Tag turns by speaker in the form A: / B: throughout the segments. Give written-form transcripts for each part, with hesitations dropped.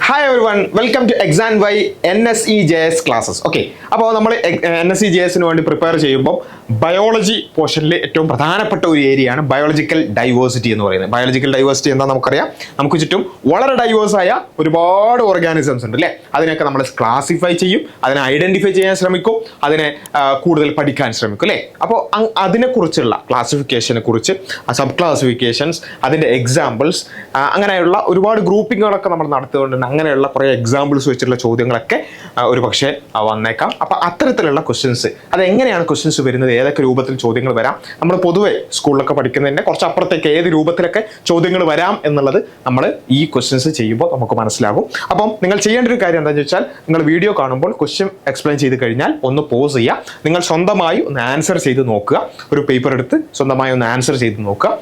A: Hi everyone, welcome to Exam by NSEJS classes. Okay, അപ്പോൾ നമ്മൾ NSEJS വേണ്ടി prepare ചെയ്യുമ്പോൾ ബയോളജി പോർഷനിൽ ഏറ്റവും പ്രധാനപ്പെട്ട ഒരു ഏരിയയാണ് ബയോളജിക്കൽ ഡൈവേഴ്സിറ്റി എന്ന് പറയുന്നത്. ബയോളജിക്കൽ ഡൈവേഴ്സിറ്റി എന്താ നമുക്കറിയാം. നമുക്ക് ചുറ്റും വളരെ ഡൈവേഴ്സ് ആയ ഒരുപാട് ഓർഗാനിസംസ് ഉണ്ട് അല്ലേ. അതിനൊക്കെ നമ്മൾ ക്ലാസിഫൈ ചെയ്യും, അതിനെ ഐഡന്റിഫൈ ചെയ്യാൻ ശ്രമിക്കും, അതിനെ കൂടുതൽ പഠിക്കാൻ ശ്രമിക്കും അല്ലേ. അപ്പോൾ അതിനെക്കുറിച്ചുള്ള ക്ലാസിഫിക്കേഷനെ കുറിച്ച്, സബ് ക്ലാസിഫിക്കേഷൻസ്, അതിൻ്റെ എക്സാമ്പിൾസ്, അങ്ങനെയുള്ള ഒരുപാട് ഗ്രൂപ്പിങ്ങുകളൊക്കെ നമ്മൾ നടത്തുന്നുണ്ട്. അങ്ങനെയുള്ള കുറേ എക്സാമ്പിൾസ് വെച്ചിട്ടുള്ള ചോദ്യങ്ങളൊക്കെ ഒരു പക്ഷേ വന്നേക്കാം. അപ്പോൾ അത്തരത്തിലുള്ള ക്വസ്റ്റ്യൻസ്, അതെങ്ങനെയാണ് ക്വസ്റ്റ്യൻസ് വരുന്നത്, ഏതൊക്കെ രൂപത്തിൽ ചോദ്യങ്ങൾ വരാം, നമ്മൾ പൊതുവെ സ്കൂളിലൊക്കെ പഠിക്കുന്നതിൻ്റെ കുറച്ച് അപ്പുറത്തേക്ക് ഏത് രൂപത്തിലൊക്കെ ചോദ്യങ്ങൾ വരാം എന്നുള്ളത് നമ്മൾ ഈ ക്വസ്റ്റ്യൻസ് ചെയ്യുമ്പോൾ നമുക്ക് മനസ്സിലാകും. അപ്പം നിങ്ങൾ ചെയ്യേണ്ട ഒരു കാര്യം എന്താണെന്ന് വെച്ചാൽ, നിങ്ങൾ വീഡിയോ കാണുമ്പോൾ ക്വസ്റ്റ്യൻ എക്സ്പ്ലെയിൻ ചെയ്ത് കഴിഞ്ഞാൽ ഒന്ന് പോസ് ചെയ്യുക, നിങ്ങൾ സ്വന്തമായി ഒന്ന് ആൻസർ ചെയ്ത് നോക്കുക, ഒരു പേപ്പർ എടുത്ത് സ്വന്തമായി ഒന്ന് ആൻസർ ചെയ്ത് നോക്കുക,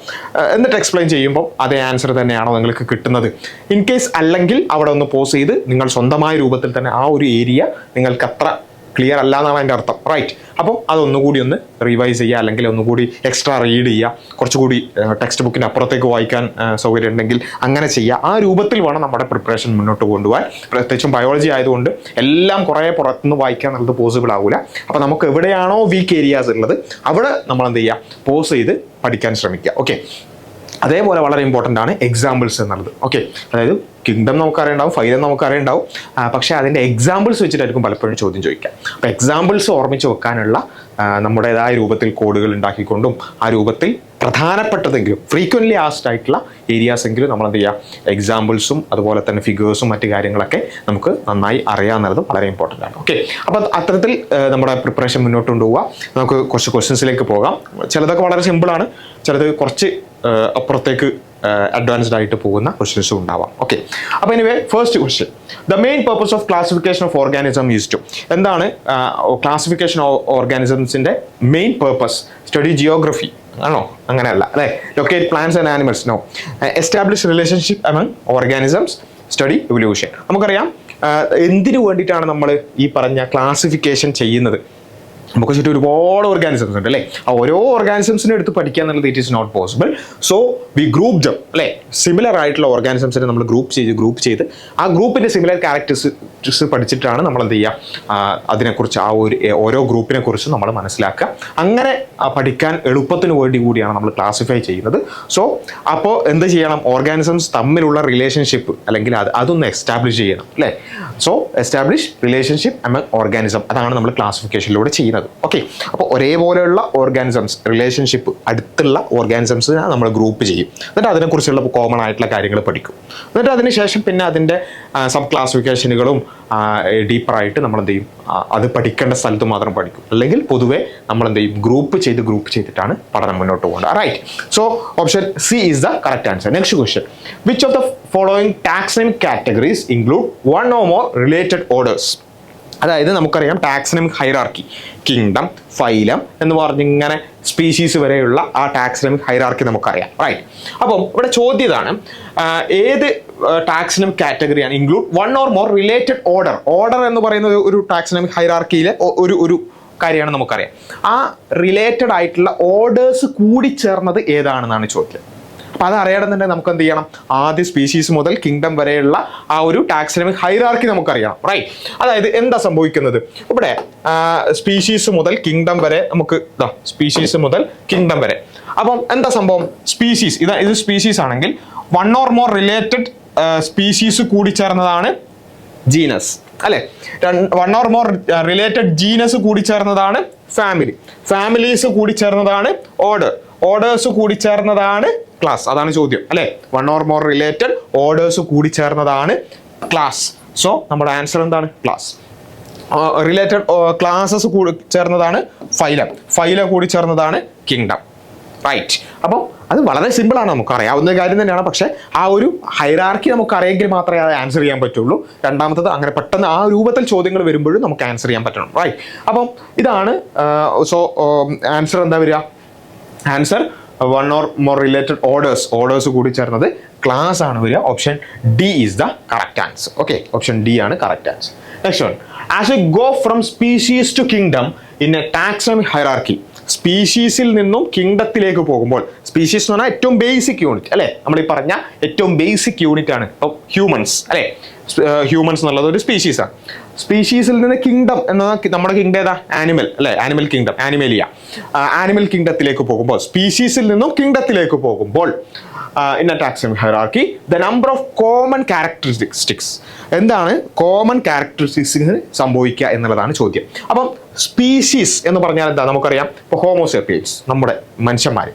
A: എന്നിട്ട് എക്സ്പ്ലെയിൻ ചെയ്യുമ്പോൾ അതേ ആൻസർ തന്നെയാണോ നിങ്ങൾക്ക് കിട്ടുന്നത്. ഇൻ കേസ് അല്ലെങ്കിൽ അവിടെ ഒന്ന് പോസ് ചെയ്ത് നിങ്ങൾ സ്വന്തമായ രൂപത്തിൽ തന്നെ ആ ഒരു ഏരിയ നിങ്ങൾക്ക് അത്ര ക്ലിയർ അല്ല എന്നാണ് അതിൻ്റെ അർത്ഥം, റൈറ്റ്. അപ്പോൾ അതൊന്നുകൂടി ഒന്ന് റിവൈസ് ചെയ്യുക, അല്ലെങ്കിൽ ഒന്നുകൂടി എക്സ്ട്രാ റീഡ് ചെയ്യുക, കുറച്ചുകൂടി ടെക്സ്റ്റ് ബുക്കിന് അപ്പുറത്തേക്ക് വായിക്കാൻ സൗകര്യം ഉണ്ടെങ്കിൽ അങ്ങനെ ചെയ്യുക. ആ രൂപത്തിൽ വേണം നമ്മുടെ പ്രിപ്പറേഷൻ മുന്നോട്ട് കൊണ്ടുപോകാൻ. പ്രത്യേകിച്ചും ബയോളജി ആയതുകൊണ്ട് എല്ലാം കുറേ പുറത്തുനിന്ന് വായിക്കാൻ എന്നുള്ളത് പോസിബിൾ ആവില്ല. അപ്പോൾ നമുക്ക് എവിടെയാണോ വീക്ക് ഏരിയാസ് ഉള്ളത് അവിടെ നമ്മൾ എന്ത് ചെയ്യുക, പോസ് ചെയ്ത് പഠിക്കാൻ ശ്രമിക്കുക. ഓക്കെ, അതേപോലെ വളരെ ഇമ്പോർട്ടൻ്റ് ആണ് എക്സാമ്പിൾസ് എന്നുള്ളത്. ഓക്കെ, അതായത് കിങ്ഡം നമുക്കറിയുണ്ടാവും, ഫൈലം നമുക്കറിയുണ്ടാവും, പക്ഷേ അതിൻ്റെ എക്സാമ്പിൾസ് വെച്ചിട്ടായിരിക്കും പലപ്പോഴും ചോദ്യം ചോദിക്കുക. അപ്പോൾ എക്സാമ്പിൾസ് ഓർമ്മിച്ച് വെക്കാനുള്ള നമ്മുടേതായ രൂപത്തിൽ കോഡുകൾ ഉണ്ടാക്കിക്കൊണ്ടും ആ രൂപത്തിൽ പ്രധാനപ്പെട്ടതെങ്കിലും ഫ്രീക്വൻ്റ്ലി ആസ്ഡ് ആയിട്ടുള്ള ഏരിയാസ് എങ്കിലും നമ്മൾ എന്ത് ചെയ്യുക, എക്സാമ്പിൾസും അതുപോലെ തന്നെ ഫിഗേഴ്സും മറ്റു കാര്യങ്ങളൊക്കെ നമുക്ക് നന്നായി അറിയാമെന്നുള്ളത് വളരെ ഇമ്പോർട്ടൻ്റ് ആണ്. ഓക്കെ, അപ്പോൾ അത്തരത്തിൽ നമ്മുടെ പ്രിപ്പറേഷൻ മുന്നോട്ട് കൊണ്ടുപോവുക. നമുക്ക് കുറച്ച് ക്വസ്റ്റ്യൻസിലേക്ക് പോകാം. ചിലതൊക്കെ വളരെ സിമ്പിളാണ്, ചിലത് കുറച്ച് അപ്പുറത്തേക്ക് അഡ്വാൻസ്ഡ് ആയിട്ട് പോകുന്ന ക്വസ്റ്റ്യൻസും ഉണ്ടാവാം. ഓക്കെ, അപ്പോൾ anyway first question, the main purpose of classification of organism is to, എന്താണ് ക്ലാസിഫിക്കേഷൻ ഓർഗാനിസംസിൻ്റെ മെയിൻ പർപ്പസ്? സ്റ്റഡി ജിയോഗ്രഫി ആണോ? അങ്ങനെയല്ല അല്ലേ. Locate plants and animals, no. Establish relationship among organisms, study evolution. നമുക്കറിയാം എന്തിനു വേണ്ടിയിട്ടാണ് നമ്മൾ ഈ പറഞ്ഞ ക്ലാസിഫിക്കേഷൻ ചെയ്യുന്നത്. നമുക്ക് ചുറ്റും ഒരുപാട് ഓർഗാനിസംസ് ഉണ്ട് അല്ലേ. ആ ഓരോ ഓർഗാനിസംസിനെ എടുത്ത് പഠിക്കുക എന്നുള്ളത് it is not possible. So we group them അല്ലേ. സിമിലർ ആയിട്ടുള്ള ഓർഗാനിസംസിനെ നമ്മൾ ഗ്രൂപ്പ് ചെയ്ത് ആ ഗ്രൂപ്പിൻ്റെ സിമിലർ ക്യാരക്ടറിസ്റ്റിക്സ് പഠിച്ചിട്ടാണ് നമ്മൾ എന്ത് ചെയ്യുക, അതിനെക്കുറിച്ച് ആ ഒരു ഓരോ ഗ്രൂപ്പിനെ കുറിച്ച് നമ്മൾ മനസ്സിലാക്കുക. അങ്ങനെ പഠിക്കാൻ എളുപ്പത്തിന് വേണ്ടി കൂടിയാണ് നമ്മൾ ക്ലാസിഫൈ ചെയ്യുന്നത്. സോ അപ്പോൾ എന്ത് ചെയ്യണം, ഓർഗാനിസംസ് തമ്മിലുള്ള റിലേഷൻഷിപ്പ് അല്ലെങ്കിൽ അതൊന്ന് എസ്റ്റാബ്ലിഷ് ചെയ്യണം അല്ലേ. So establish relationship among organism, അതാണ് നമ്മൾ ക്ലാസിഫിക്കേഷനിലൂടെ ചെയ്യുന്നത്. ഓക്കെ, അപ്പോൾ ഒരേപോലെയുള്ള ഓർഗാനിസംസ്, റിലേഷൻഷിപ്പ് അടുത്തുള്ള ഓർഗാനിസംസിനെ നമ്മൾ ഗ്രൂപ്പ് ചെയ്യും, എന്നിട്ട് അതിനെക്കുറിച്ചുള്ള കോമൺ ആയിട്ടുള്ള കാര്യങ്ങൾ പഠിക്കും. എന്നിട്ട് അതിനുശേഷം പിന്നെ അതിൻ്റെ സബ് ക്ലാസിഫിക്കേഷനുകളും ഡീപ്പറായിട്ട് നമ്മൾ എന്ത് ചെയ്യും, അത് പഠിക്കേണ്ട സ്ഥലത്ത് മാത്രം പഠിക്കും. അല്ലെങ്കിൽ പൊതുവെ നമ്മൾ എന്ത് ചെയ്യും, ഗ്രൂപ്പ് ചെയ്തിട്ടാണ് പഠനം മുന്നോട്ട് പോകേണ്ടത്. Right. So option C is the correct answer. Next question, which of the following taxonomic categories include one or more related orders? അതായത് നമുക്കറിയാം ടാക്സോണമിക് ഹൈറാർക്കി, കിങ്ഡം, ഫൈലം എന്ന് പറഞ്ഞിങ്ങനെ സ്പീഷീസ് വരെയുള്ള ആ ടാക്സോണമിക് ഹൈറാർക്കി നമുക്കറിയാം, റൈറ്റ്. അപ്പം ഇവിടെ ചോദ്യം ഇതാണ്, ഏത് ടാക്സോണമിക് കാറ്റഗറിയാണ് include one or more related order എന്ന് പറയുന്നത് ഒരു ടാക്സോണമിക് ഹൈറാർക്കിയിലെ ഒരു കാര്യമാണ് നമുക്കറിയാം. ആ റിലേറ്റഡ് ആയിട്ടുള്ള ഓർഡേഴ്സ് കൂടി ചേർന്നത് ഏതാണെന്നാണ് ചോദ്യം. അപ്പോൾ അത് അറിയണമെന്നുണ്ടെങ്കിൽ നമുക്ക് എന്ത് ചെയ്യണം, ആദ്യ സ്പീഷീസ് മുതൽ കിങ്ഡം വരെയുള്ള ആ ഒരു ടാക്സോണമിക് ഹൈറാർക്കി നമുക്കറിയണം, റൈറ്റ്. അതായത് എന്താ സംഭവിക്കുന്നത്, ഇവിടെ സ്പീഷീസ് മുതൽ കിങ്ഡം വരെ നമുക്ക് സ്പീഷീസ് മുതൽ കിങ്ഡം വരെ. അപ്പം എന്താ സംഭവം, സ്പീഷീസ് ഇത് സ്പീഷീസ് ആണെങ്കിൽ one or more related species കൂടി ചേർന്നതാണ് ജീനസ് അല്ലെ. One or more related genus കൂടി ചേർന്നതാണ് ഫാമിലീസ് കൂടി ചേർന്നതാണ് ഓർഡേഴ്സ് കൂടി ചേർന്നതാണ് ക്ലാസ്. അതാണ് ചോദ്യം അല്ലെ. One or more related orders കൂടി ചേർന്നതാണ് ക്ലാസ്. സോ നമ്മുടെ ആൻസർ എന്താണ്, ക്ലാസ്. റിലേറ്റഡ് ക്ലാസസ് കൂടി ചേർന്നതാണ് ഫൈലം കൂടി ചേർന്നതാണ് കിങ്ഡം, റൈറ്റ്. അപ്പോൾ അത് വളരെ സിമ്പിളാണ്, നമുക്ക് അറിയാവുന്ന കാര്യം തന്നെയാണ്. പക്ഷേ ആ ഒരു ഹൈറാർക്കി നമുക്ക് അറിയെങ്കിൽ മാത്രമേ അത് ആൻസർ ചെയ്യാൻ പറ്റുള്ളൂ. രണ്ടാമത്തത് അങ്ങനെ പെട്ടെന്ന് ആ രൂപത്തിൽ ചോദ്യങ്ങൾ വരുമ്പോഴും നമുക്ക് ആൻസർ ചെയ്യാൻ പറ്റണം, റൈറ്റ്. അപ്പം ഇതാണ്. സോ ആൻസർ എന്താ വരിക, answer one or more related orders കൂടി ചേർന്നത് ക്ലാസ് ആണ് വരിക. Option D is the correct answer. Okay, option D ആണ് correct answer. Next one, as we go from species to kingdom in a taxonomic hierarchy, സ്പീഷീസിൽ നിന്നും കിങ്ഡത്തിലേക്ക് പോകുമ്പോൾ, species എന്ന് പറഞ്ഞാൽ ഏറ്റവും ബേസിക് യൂണിറ്റ് അല്ലെ, നമ്മൾ ഈ പറഞ്ഞ ഏറ്റവും ബേസിക് യൂണിറ്റ് ആണ് ഇപ്പം ഹ്യൂമൻസ് അല്ലെ. ഹ്യൂമൻസ് എന്നുള്ളത് ഒരു സ്പീഷീസ് ആണ്. സ്പീഷീസിൽ നിന്ന് കിങ്ഡം എന്ന നമ്മുടെ കിങ്ഡം ഏതാ? ആനിമൽ അല്ലെ, ആനിമൽ കിങ്ഡം, ആനിമേലിയ. ആനിമൽ കിങ്ഡത്തിലേക്ക് പോകുമ്പോൾ, സ്പീഷീസിൽ നിന്നും കിങ്ഡത്തിലേക്ക് പോകുമ്പോൾ in a taxonomic hierarchy the number of common characteristics, എന്താണ് കോമൺ ക്യാരക്ടറിസ്റ്റിക്സിന് സംഭവിക്കുക എന്നുള്ളതാണ് ചോദ്യം. അപ്പം സ്പീഷീസ് എന്ന് പറഞ്ഞാൽ എന്താ നമുക്കറിയാം. ഇപ്പോൾ ഹോമോസേപ്പിയൻസ്, നമ്മുടെ മനുഷ്യന്മാർ,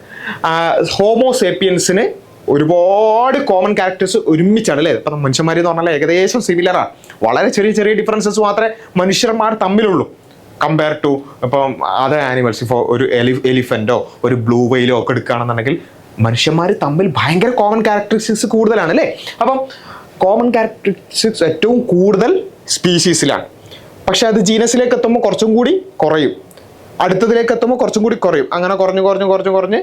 A: ഹോമോസേപ്പിയൻസിന് ഒരുപാട് കോമൺ ക്യാരക്ടേഴ്സ് ഒരുമിച്ചാണ് അല്ലേ. ഇപ്പം മനുഷ്യന്മാർ എന്ന് പറഞ്ഞാൽ ഏകദേശം സിമിലറാണ്, വളരെ ചെറിയ ചെറിയ ഡിഫറൻസസ് മാത്രമേ മനുഷ്യന്മാർ തമ്മിലുള്ളൂ കമ്പയർ ടു ഇപ്പം അതർ ആനിമൽസ്. ഇപ്പോൾ ഒരു എലിഫൻറ്റോ ഒരു ബ്ലൂ വെയിലോ ഒക്കെ എടുക്കുകയാണെന്നുണ്ടെങ്കിൽ മനുഷ്യന്മാർ തമ്മിൽ ഭയങ്കര കോമൺ ക്യാരക്ടറിസ്റ്റിക്സ് കൂടുതലാണ് അല്ലേ. അപ്പം കോമൺ ക്യാരക്ടറിസ്റ്റിക്സ് ഏറ്റവും കൂടുതൽ സ്പീഷീസിലാണ്. പക്ഷെ അത് ജീനസിലേക്ക് എത്തുമ്പോൾ കുറച്ചും കൂടി കുറയും, അടുത്തതിലേക്ക് എത്തുമ്പോൾ കുറച്ചും കൂടി കുറയും, അങ്ങനെ കുറഞ്ഞ്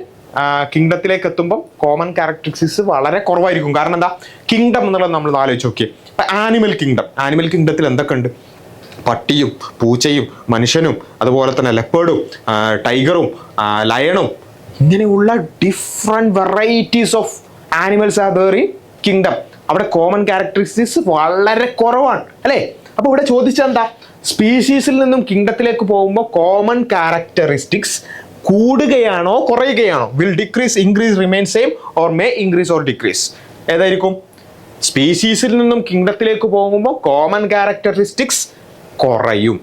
A: കിങ്ഡത്തിലേക്ക് എത്തുമ്പോൾ കോമൺ ക്യാരക്ടറിസ്റ്റിക്സ് വളരെ കുറവായിരിക്കും. കാരണം എന്താ? കിങ്ഡം എന്നുള്ളത് നമ്മൾ ആലോചിച്ച് നോക്കിയേ. ഇപ്പം ആനിമൽ കിങ്ഡത്തിൽ എന്തൊക്കെ ഉണ്ട്? പട്ടിയും പൂച്ചയും മനുഷ്യനും അതുപോലെ തന്നെ ലെപ്പേർഡും ടൈഗറും ലയണും, ഇങ്ങനെയുള്ള different varieties of animals are there in kingdom. അവിടെ കോമൺ ക്യാരക്ടറിസ്റ്റിക്സ് വളരെ കുറവാണ് അല്ലേ. അപ്പോൾ ഇവിടെ ചോദിച്ചാൽ എന്താ? സ്പീഷീസിൽ നിന്നും കിങ്ഡത്തിലേക്ക് പോകുമ്പോൾ കോമൺ ക്യാരക്ടറിസ്റ്റിക്സ് കൂടുകയാണോ കുറയുകയാണോ? Will decrease, increase, remain same or may increase or decrease? ഏതായിരിക്കും? സ്പീഷീസിൽ നിന്നും കിങ്ഡത്തിലേക്ക് പോകുമ്പോൾ കോമൺ ക്യാരക്ടറിസ്റ്റിക്സ് കുറയും,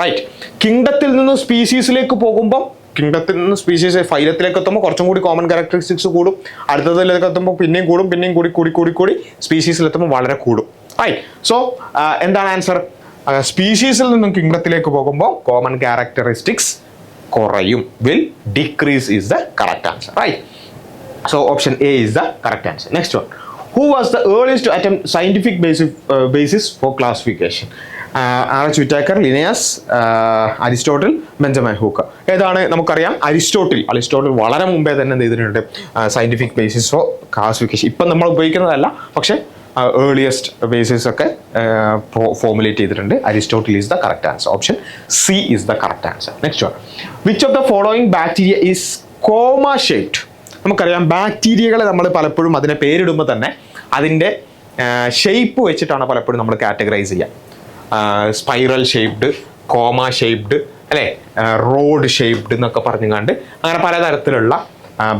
A: റൈറ്റ്. കിങ്ഡത്തിൽ നിന്നും സ്പീഷീസിലേക്ക് പോകുമ്പോൾ, കിങ്ഡത്തിൽ നിന്ന് സ്പീഷീസ് ഫൈലത്തിലേക്ക് എത്തുമ്പോൾ കുറച്ചും കൂടി കോമൺ ക്യാരക്ടറിസ്റ്റിക്സ് കൂടും, അടുത്തതിലേക്ക് എത്തുമ്പോൾ പിന്നെയും കൂടി സ്പീഷീസിലെത്തുമ്പോൾ വളരെ കൂടും, റൈറ്റ്. സോ എന്താണ് ആൻസർ? സ്പീഷീസിൽ നിന്നും കിങ്ഡത്തിലേക്ക് പോകുമ്പോൾ കോമൺ ക്യാരക്ടറിസ്റ്റിക്സ് കുറയും, will decrease is the correct answer, right. So option A is the correct answer. Next one, who was the earliest to attempt scientific basis for classification? Arch Whittaker, ലിനിയസ്, Aristotle, Benjamin Hooker. ഏതാണ്? നമുക്കറിയാം Aristotle വളരെ മുമ്പേ തന്നെ എന്ത് ചെയ്തിട്ടുണ്ട്? Scientific basis for classification. ഇപ്പം നമ്മൾ ഉപയോഗിക്കുന്നതല്ല, പക്ഷേ ഏർലിയസ്റ്റ് ബേസിസ് ഒക്കെ ഫോർമുലേറ്റ് ചെയ്തിട്ടുണ്ട്. Aristotle is the correct answer. Option C is the correct answer. Next one, which of the following bacteria is comma shaped? നമുക്കറിയാം ബാക്ടീരിയകളെ നമ്മൾ പലപ്പോഴും അതിനെ പേരിടുമ്പോൾ തന്നെ അതിൻ്റെ ഷേപ്പ് വെച്ചിട്ടാണ് പലപ്പോഴും നമ്മൾ കാറ്റഗറൈസ് ചെയ്യുക. സ്പൈറൽ ഷേപ്ഡ്, കോമ ഷേപ്ഡ് അല്ലേ, റോഡ് ഷേപ്ഡ് എന്നൊക്കെ പറഞ്ഞുകൊണ്ട് അങ്ങനെ പലതരത്തിലുള്ള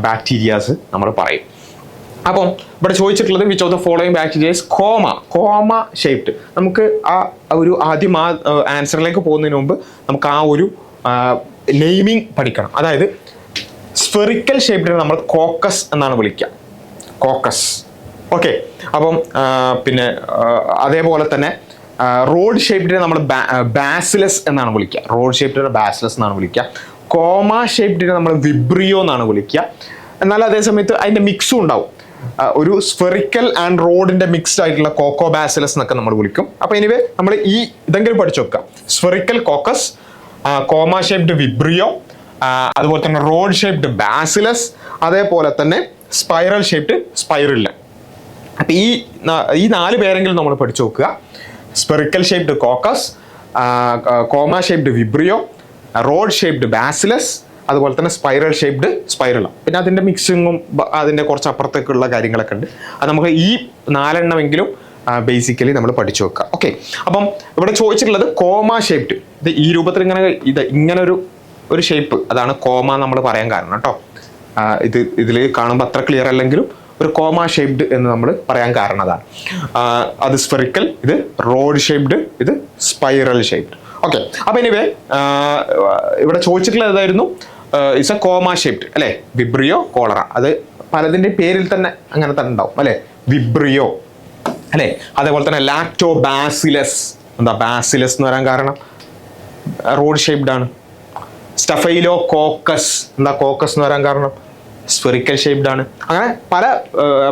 A: ബാക്ടീരിയാസ് നമ്മൾ പറയും. അപ്പം ഇവിടെ ചോദിച്ചിട്ടുള്ളത് which of the following bacterias comma shaped. നമുക്ക് ഒരു ആദ്യം ആൻസറിലേക്ക് പോകുന്നതിന് മുമ്പ് നമുക്ക് ഒരു നെയിമിങ് പഠിക്കണം. അതായത് സ്ഫെറിക്കൽ ഷേപ്ഡിനെ നമ്മൾ കോക്കസ് എന്നാണ് വിളിക്കുക, കോക്കസ്. ഓക്കെ. അപ്പം പിന്നെ അതേപോലെ തന്നെ റോഡ് ഷേപ്ഡിനെ നമ്മൾ ബാസിലസ് എന്നാണ് വിളിക്കുക, കോമ ഷേപ്ഡിനെ നമ്മൾ വിബ്രിയോ എന്നാണ് വിളിക്കുക. എന്നാൽ അതേ സമയത്ത് അതിൻ്റെ മിക്സും ഉണ്ടാവും, ഒരു സ്ഫെറിക്കൽ ആൻഡ് റോഡിൻ്റെ മിക്സ്ഡ് ആയിട്ടുള്ള കോക്കോ ബാസിലസ് എന്നൊക്കെ നമ്മൾ വിളിക്കും. അപ്പോൾ എനിവേ നമ്മൾ ഇതെങ്കിലും പഠിച്ചു വെക്കാം. Spherical caucus, comma shaped Vibrio, അതുപോലെ തന്നെ റോഡ് ഷേപ്ഡ് ബാസിലസ്, അതേപോലെ തന്നെ സ്പൈറൽ ഷേപ്ഡ് സ്പൈറില്ല. അപ്പം ഈ 4 പേരെങ്കിലും നമ്മൾ പഠിച്ചു നോക്കുക. Spherical shaped caucus, comma shaped Vibrio, rod shaped bacillus, അതുപോലെ തന്നെ സ്പൈറൽ ഷേപ്ഡ് സ്പൈറില. പിന്നെ അതിൻ്റെ മിക്സിങ്ങും അതിൻ്റെ കുറച്ച് അപ്പുറത്തേക്കുള്ള കാര്യങ്ങളൊക്കെ ഉണ്ട്. അത് നമുക്ക് ഈ 4 എണ്ണമെങ്കിലും ബേസിക്കലി നമ്മൾ പഠിച്ചു വെക്കുക. ഓക്കെ. അപ്പം ഇവിടെ ചോദിച്ചിട്ടുള്ളത് കോമ ഷേപ്ഡ്, ഇത് ഈ രൂപത്തിൽ ഇങ്ങനെ ഒരു ഷേപ്പ്, അതാണ് കോമ നമ്മൾ പറയാൻ കാരണം കേട്ടോ. ഇതിൽ കാണുമ്പോൾ അത്ര ക്ലിയർ അല്ലെങ്കിലും ഒരു കോമ ഷേപ്ഡ് എന്ന് നമ്മൾ പറയാൻ കാരണം അതാണ്. അത് സ്ഫെറിക്കൽ, ഇത് റോഡ് ഷേപ്ഡ്, ഇത് സ്പൈറൽ ഷേപ്ഡ്. ഓക്കെ. അപ്പോൾ എനിവേ ഇവിടെ ചോദിച്ചിട്ടുള്ളത് ഏതായിരുന്നു? ഇറ്റ്സ് എ കോമ ഷേപ്ഡ് അല്ലേ, വിബ്രിയോ, കോളറ. അത് പലതിൻ്റെ പേരിൽ തന്നെ അങ്ങനെ തന്നെ ഉണ്ടാവും അല്ലേ, വിബ്രിയോ അല്ലേ. അതേപോലെ തന്നെ ലാക്ടോ ബാസിലസ്, എന്താ ബാസിലസ് എന്ന് പറയാൻ കാരണം റോഡ് ഷേപ്ഡ് ആണ്. സ്റ്റഫൈലോ കോക്കസ്, എന്താ കോക്കസ് എന്ന് പറയാൻ കാരണം സ്ഫെറിക്കൽ ഷേപ്ഡ് ആണ്. അങ്ങനെ പല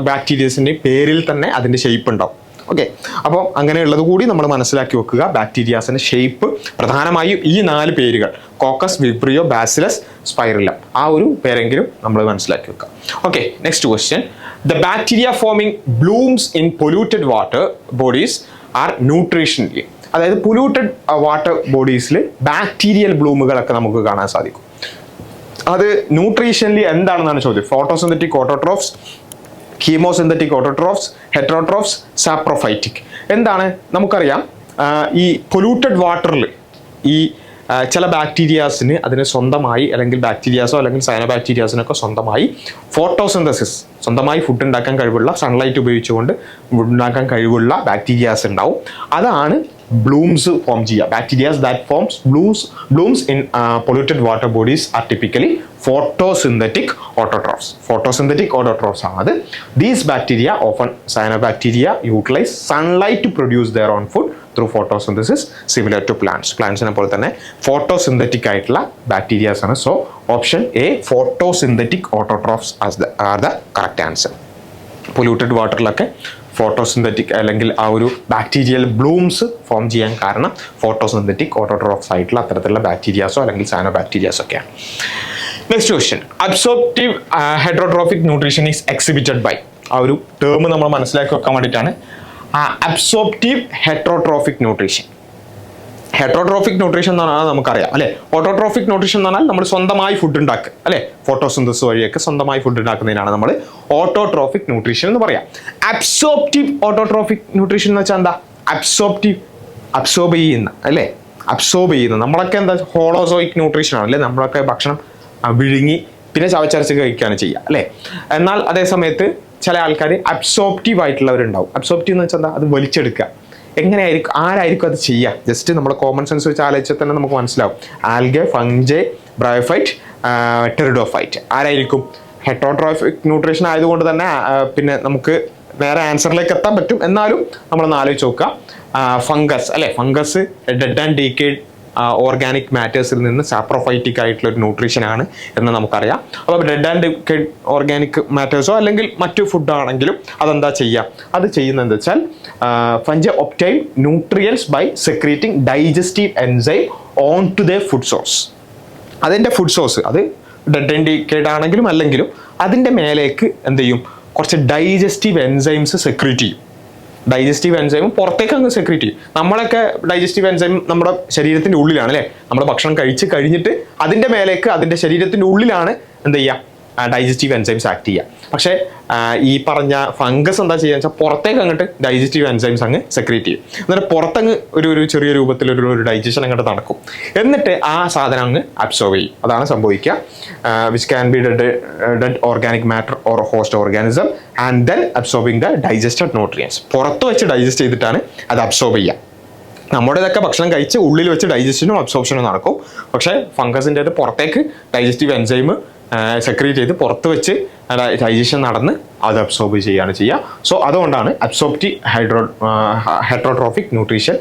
A: ബാക്ടീരിയസിൻ്റെയും പേരിൽ തന്നെ അതിൻ്റെ ഷേപ്പ് ഉണ്ടാവും. ഓക്കെ. അപ്പോൾ അങ്ങനെയുള്ളത് കൂടി നമ്മൾ മനസ്സിലാക്കി വെക്കുക. ബാക്ടീരിയാസിൻ്റെ ഷേപ്പ് പ്രധാനമായും ഈ 4 പേരുകൾ, കോക്കസ്, വിബ്രിയോ, ബാസിലസ്, സ്പൈറില്ല, ആ ഒരു പേരെങ്കിലും നമ്മൾ മനസ്സിലാക്കി വെക്കുക. Okay. Next question, the bacteria forming blooms in polluted water bodies are nutritionally. അതായത് പൊല്യൂട്ടഡ് വാട്ടർ ബോഡീസിൽ ബാക്ടീരിയൽ ബ്ലൂമുകളൊക്കെ നമുക്ക് കാണാൻ സാധിക്കും. അത് ന്യൂട്രീഷനിൽ എന്താണെന്നാണ് ചോദ്യം. Photosynthetic autotrophs, chemosynthetic autotrophs, heterotrophs, saprophytic. എന്താണ് നമുക്കറിയാം, ഈ പൊല്യൂട്ടഡ് വാട്ടറിൽ ഈ ചില ബാക്ടീരിയാസിന് അതിന് സ്വന്തമായി, അല്ലെങ്കിൽ ബാക്ടീരിയാസോ അല്ലെങ്കിൽ സയനോബാക്ടീരിയാസിനൊക്കെ സ്വന്തമായി ഫോട്ടോസിന്തസിസ്, സ്വന്തമായി ഫുഡ് ഉണ്ടാക്കാൻ കഴിവുള്ള, സൺലൈറ്റ് ഉപയോഗിച്ചുകൊണ്ട് ഫുഡ് ഉണ്ടാക്കാൻ കഴിവുള്ള ബാക്ടീരിയാസ് ഉണ്ടാവും. അതാണ് ബ്ലൂംസ് ഫോം ചെയ്യുക. Bacterias that forms Bloom's in polluted water bodies R typically photosynthetic autotrophs. Photosynthetic autotrophs ആണ് അത്. These bacteria, often cyanobacteria, utilize sunlight to produce their own food through photosynthesis, similar to plants. Plantsനെ പോലെ തന്നെ photosynthetic ആയിട്ടുള്ള bacterias ആണ്. So option A, photosynthetic autotrophs are the correct answer. Polluted വാട്ടറിലൊക്കെ photosynthetic അല്ലെങ്കിൽ ആ ഒരു ബാക്ടീരിയൽ ബ്ലൂംസ് ഫോം ചെയ്യാൻ കാരണം ഫോട്ടോസിന്തറ്റിക് ഓട്ടോട്രോഫ്സ് ആയിട്ടുള്ള അത്തരത്തിലുള്ള ബാക്ടീരിയാസോ അല്ലെങ്കിൽ സയനോ ബാക്ടീരിയാസോ ഒക്കെയാണ്. Next question, absorptive heterotrophic nutrition is exhibited by. ആ ഒരു ടേം നമ്മൾ മനസ്സിലാക്കി വെക്കാൻ വേണ്ടിയിട്ടാണ്. Absorptive heterotrophic nutrition. Heterotrophic nutrition എന്ന് പറഞ്ഞാൽ നമുക്കറിയാം അല്ലെ. ഓട്ടോട്രോഫിക് ന്യൂട്രീഷൻ എന്ന് പറഞ്ഞാൽ നമ്മൾ സ്വന്തമായി ഫുഡ് ഉണ്ടാക്കുക അല്ലെ, ഫോട്ടോസിന്തസിസ് വഴിയൊക്കെ സ്വന്തമായി ഫുഡ് ഉണ്ടാക്കുന്നതിനാണ് നമ്മൾ ഓട്ടോട്രോഫിക് ന്യൂട്രീഷൻ എന്ന് പറയാം. അബ്സോർപ്റ്റീവ് ഓട്ടോട്രോഫിക് ന്യൂട്രീഷൻ എന്ന് വെച്ചാൽ എന്താ? അബ്സോർബ് ചെയ്യുന്ന അല്ലെ, അബ്സോർബ് ചെയ്യുന്ന. നമ്മളൊക്കെ എന്താ ഹോളോസോയിക് ന്യൂട്രീഷൻ ആണ് അല്ലെ, നമ്മളൊക്കെ ഭക്ഷണം വിഴുങ്ങി പിന്നെ ചവച്ചരച്ച് കഴിക്കുകയാണ് ചെയ്യുക അല്ലെ. എന്നാൽ അതേ സമയത്ത് ചില ആൾക്കാർ അബ്സോർപ്റ്റീവ് ആയിട്ടുള്ളവരുണ്ടാവും. അബ്സോർപ്റ്റീവ് എന്ന് വെച്ചാൽ എന്താ? അത് വലിച്ചെടുക്കുക. എങ്ങനെയായിരിക്കും, ആരായിരിക്കും അത് ചെയ്യുക? ജസ്റ്റ് നമ്മൾ കോമൺ സെൻസ് വെച്ച് ആലോചിച്ചാൽ തന്നെ നമുക്ക് മനസ്സിലാവും. Algae, fungi, bryophyte, pteridophyte. ആരായിരിക്കും? ഹെറ്ററോട്രോഫിക് ന്യൂട്രീഷൻ ആയതുകൊണ്ട് തന്നെ പിന്നെ നമുക്ക് നേരെ ആൻസറിലേക്ക് എത്താൻ പറ്റും. എന്നാലും നമ്മളൊന്ന് ആലോചിച്ച് നോക്കുക. ഫംഗസ് അല്ലെ, fungus dead and decayed organic മാറ്റേഴ്സിൽ നിന്ന് സാപ്രോഫൈറ്റിക് ആയിട്ടുള്ള ഒരു ന്യൂട്രീഷൻ ആണ് എന്ന് നമുക്കറിയാം. അപ്പോൾ ഡെഡ് ആൻഡ് ഡീക്കേഡ് ഓർഗാനിക് മാറ്റേഴ്സോ അല്ലെങ്കിൽ മറ്റു ഫുഡ് ആണെങ്കിലും അതെന്താ ചെയ്യുക? അത് ചെയ്യുന്നത് എന്താ വെച്ചാൽ fungi obtain nutrients by secreting digestive enzyme onto the food source. അതിൻ്റെ ഫുഡ് സോഴ്സ് അത് ഡെഡ് ആൻഡ് ഡീക്കേഡ് ആണെങ്കിലും അല്ലെങ്കിലും അതിൻ്റെ മേലേക്ക് എന്ത് ചെയ്യും? കുറച്ച് ഡൈജസ്റ്റീവ് എൻസൈംസ് സെക്രീറ്റ് ചെയ്യും. ഡൈജസ്റ്റീവ് എൻസൈം പുറത്തേക്ക് അങ്ങ് സെക്രീറ്റ് ചെയ്യും. നമ്മളൊക്കെ ഡൈജസ്റ്റീവ് എൻസൈം നമ്മുടെ ശരീരത്തിൻ്റെ ഉള്ളിലാണ് അല്ലേ. നമ്മൾ ഭക്ഷണം കഴിച്ച് കഴിഞ്ഞിട്ട് അതിൻ്റെ മേലേക്ക് അതിൻ്റെ ശരീരത്തിൻ്റെ ഉള്ളിലാണ് എന്ത് ചെയ്യുക? ഡൈജസ്റ്റീവ് എൻസൈംസ് ആക്ട് ചെയ്യുക. പക്ഷേ ഈ പറഞ്ഞ ഫംഗസ് എന്താ ചെയ്യുക വെച്ചാൽ പുറത്തേക്ക് അങ്ങോട്ട് ഡൈജസ്റ്റീവ് എൻസൈംസ് അങ്ങ് സെക്രീറ്റ് ചെയ്യും. എന്നിട്ട് പുറത്തങ്ങ് ഒരു ചെറിയ രൂപത്തിൽ ഒരു ഡൈജഷൻ അങ്ങോട്ട് നടക്കും. എന്നിട്ട് ആ സാധനം അങ്ങ് അബ്സോർവ് ചെയ്യും. അതാണ് സംഭവിക്കുക. Which can be dead organic matter or host organism and then absorbing the digested nutrients. പുറത്ത് വെച്ച് ഡൈജസ്റ്റ് ചെയ്തിട്ടാണ് അത് അബ്സോർബ് ചെയ്യുക. നമ്മുടെ ഇതൊക്കെ ഭക്ഷണം കഴിച്ച് ഉള്ളിൽ വെച്ച് ഡൈജഷനും അബ്സോർപ്ഷനും നടക്കും. പക്ഷേ ഫംഗസിൻ്റെ അത് പുറത്തേക്ക് ഡൈജസ്റ്റീവ് എൻസൈം സെക്രീറ്റ് ചെയ്ത് പുറത്ത് വെച്ച് ഡൈജഷൻ നടന്ന് അത് അബ്സോർബ് ചെയ്യുകയാണ് ചെയ്യുക. സോ അതുകൊണ്ടാണ് അബ്സോർപ്റ്റീവ് ഹെറ്ററോട്രോഫിക് ന്യൂട്രീഷൻ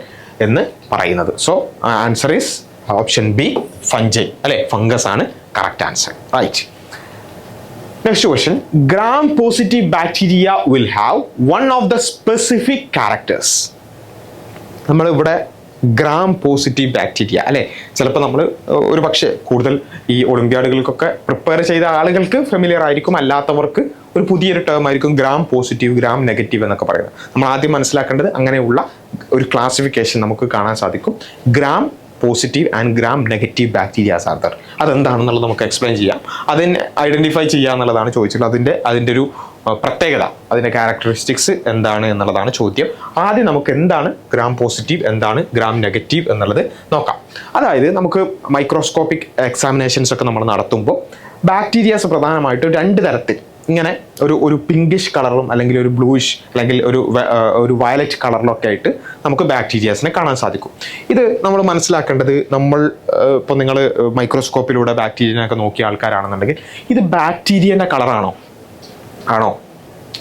A: എന്ന് പറയുന്നത്. So answer is option B, fungi അല്ലെ, ഫംഗസ് ആണ് correct answer. Right. Next question, Gram positive bacteria will have one of the specific characters. നമ്മളിവിടെ ഗ്രാം പോസിറ്റീവ് ബാക്ടീരിയ അല്ലെ, ചിലപ്പോൾ നമ്മൾ ഒരു പക്ഷേ കൂടുതൽ ഈ ഒളിമ്പ്യാഡുകൾക്കൊക്കെ പ്രിപ്പയർ ചെയ്ത ആളുകൾക്ക് ഫെമിലിയർ ആയിരിക്കും, അല്ലാത്തവർക്ക് ഒരു പുതിയൊരു ടേം ആയിരിക്കും ഗ്രാം പോസിറ്റീവ്, ഗ്രാം നെഗറ്റീവ് എന്നൊക്കെ പറയുന്നത്. നമ്മൾ ആദ്യം മനസ്സിലാക്കേണ്ടത് അങ്ങനെയുള്ള ഒരു ക്ലാസിഫിക്കേഷൻ നമുക്ക് കാണാൻ സാധിക്കും. Gram positive and gram negative bacterias are there. അതെന്താണെന്നുള്ളത് നമുക്ക് എക്സ്പ്ലെയിൻ ചെയ്യാം. അതിനെ ഐഡന്റിഫൈ ചെയ്യുക എന്നുള്ളതാണ് ചോദിച്ചിട്ടുള്ളത്. അതിൻ്റെ ഒരു പ്രത്യേകത, അതിൻ്റെ ക്യാരക്ടറിസ്റ്റിക്സ് എന്താണ് എന്നുള്ളതാണ് ചോദ്യം. ആദ്യം നമുക്ക് എന്താണ് ഗ്രാം പോസിറ്റീവ്, എന്താണ് ഗ്രാം നെഗറ്റീവ് എന്നുള്ളത് നോക്കാം. അതായത് നമുക്ക് മൈക്രോസ്കോപ്പിക് എക്സാമിനേഷൻസ് ഒക്കെ നമ്മൾ നടത്തുമ്പോൾ ബാക്ടീരിയാസ് പ്രധാനമായിട്ടും രണ്ട് തരത്തിൽ ഇങ്ങനെ ഒരു പിങ്കിഷ് കളറും അല്ലെങ്കിൽ ഒരു ബ്ലൂയിഷ് അല്ലെങ്കിൽ ഒരു വയലറ്റ് കളറിലൊക്കെ ആയിട്ട് നമുക്ക് ബാക്ടീരിയാസിനെ കാണാൻ സാധിക്കും. ഇത് നമ്മൾ മനസ്സിലാക്കേണ്ടത്, നമ്മൾ ഇപ്പോൾ നിങ്ങൾ മൈക്രോസ്കോപ്പിലൂടെ ബാക്ടീരിയനൊക്കെ നോക്കിയ ആൾക്കാരാണെന്നുണ്ടെങ്കിൽ ഇത് ബാക്ടീരിയൻ്റെ കളറാണോ? ആണോ?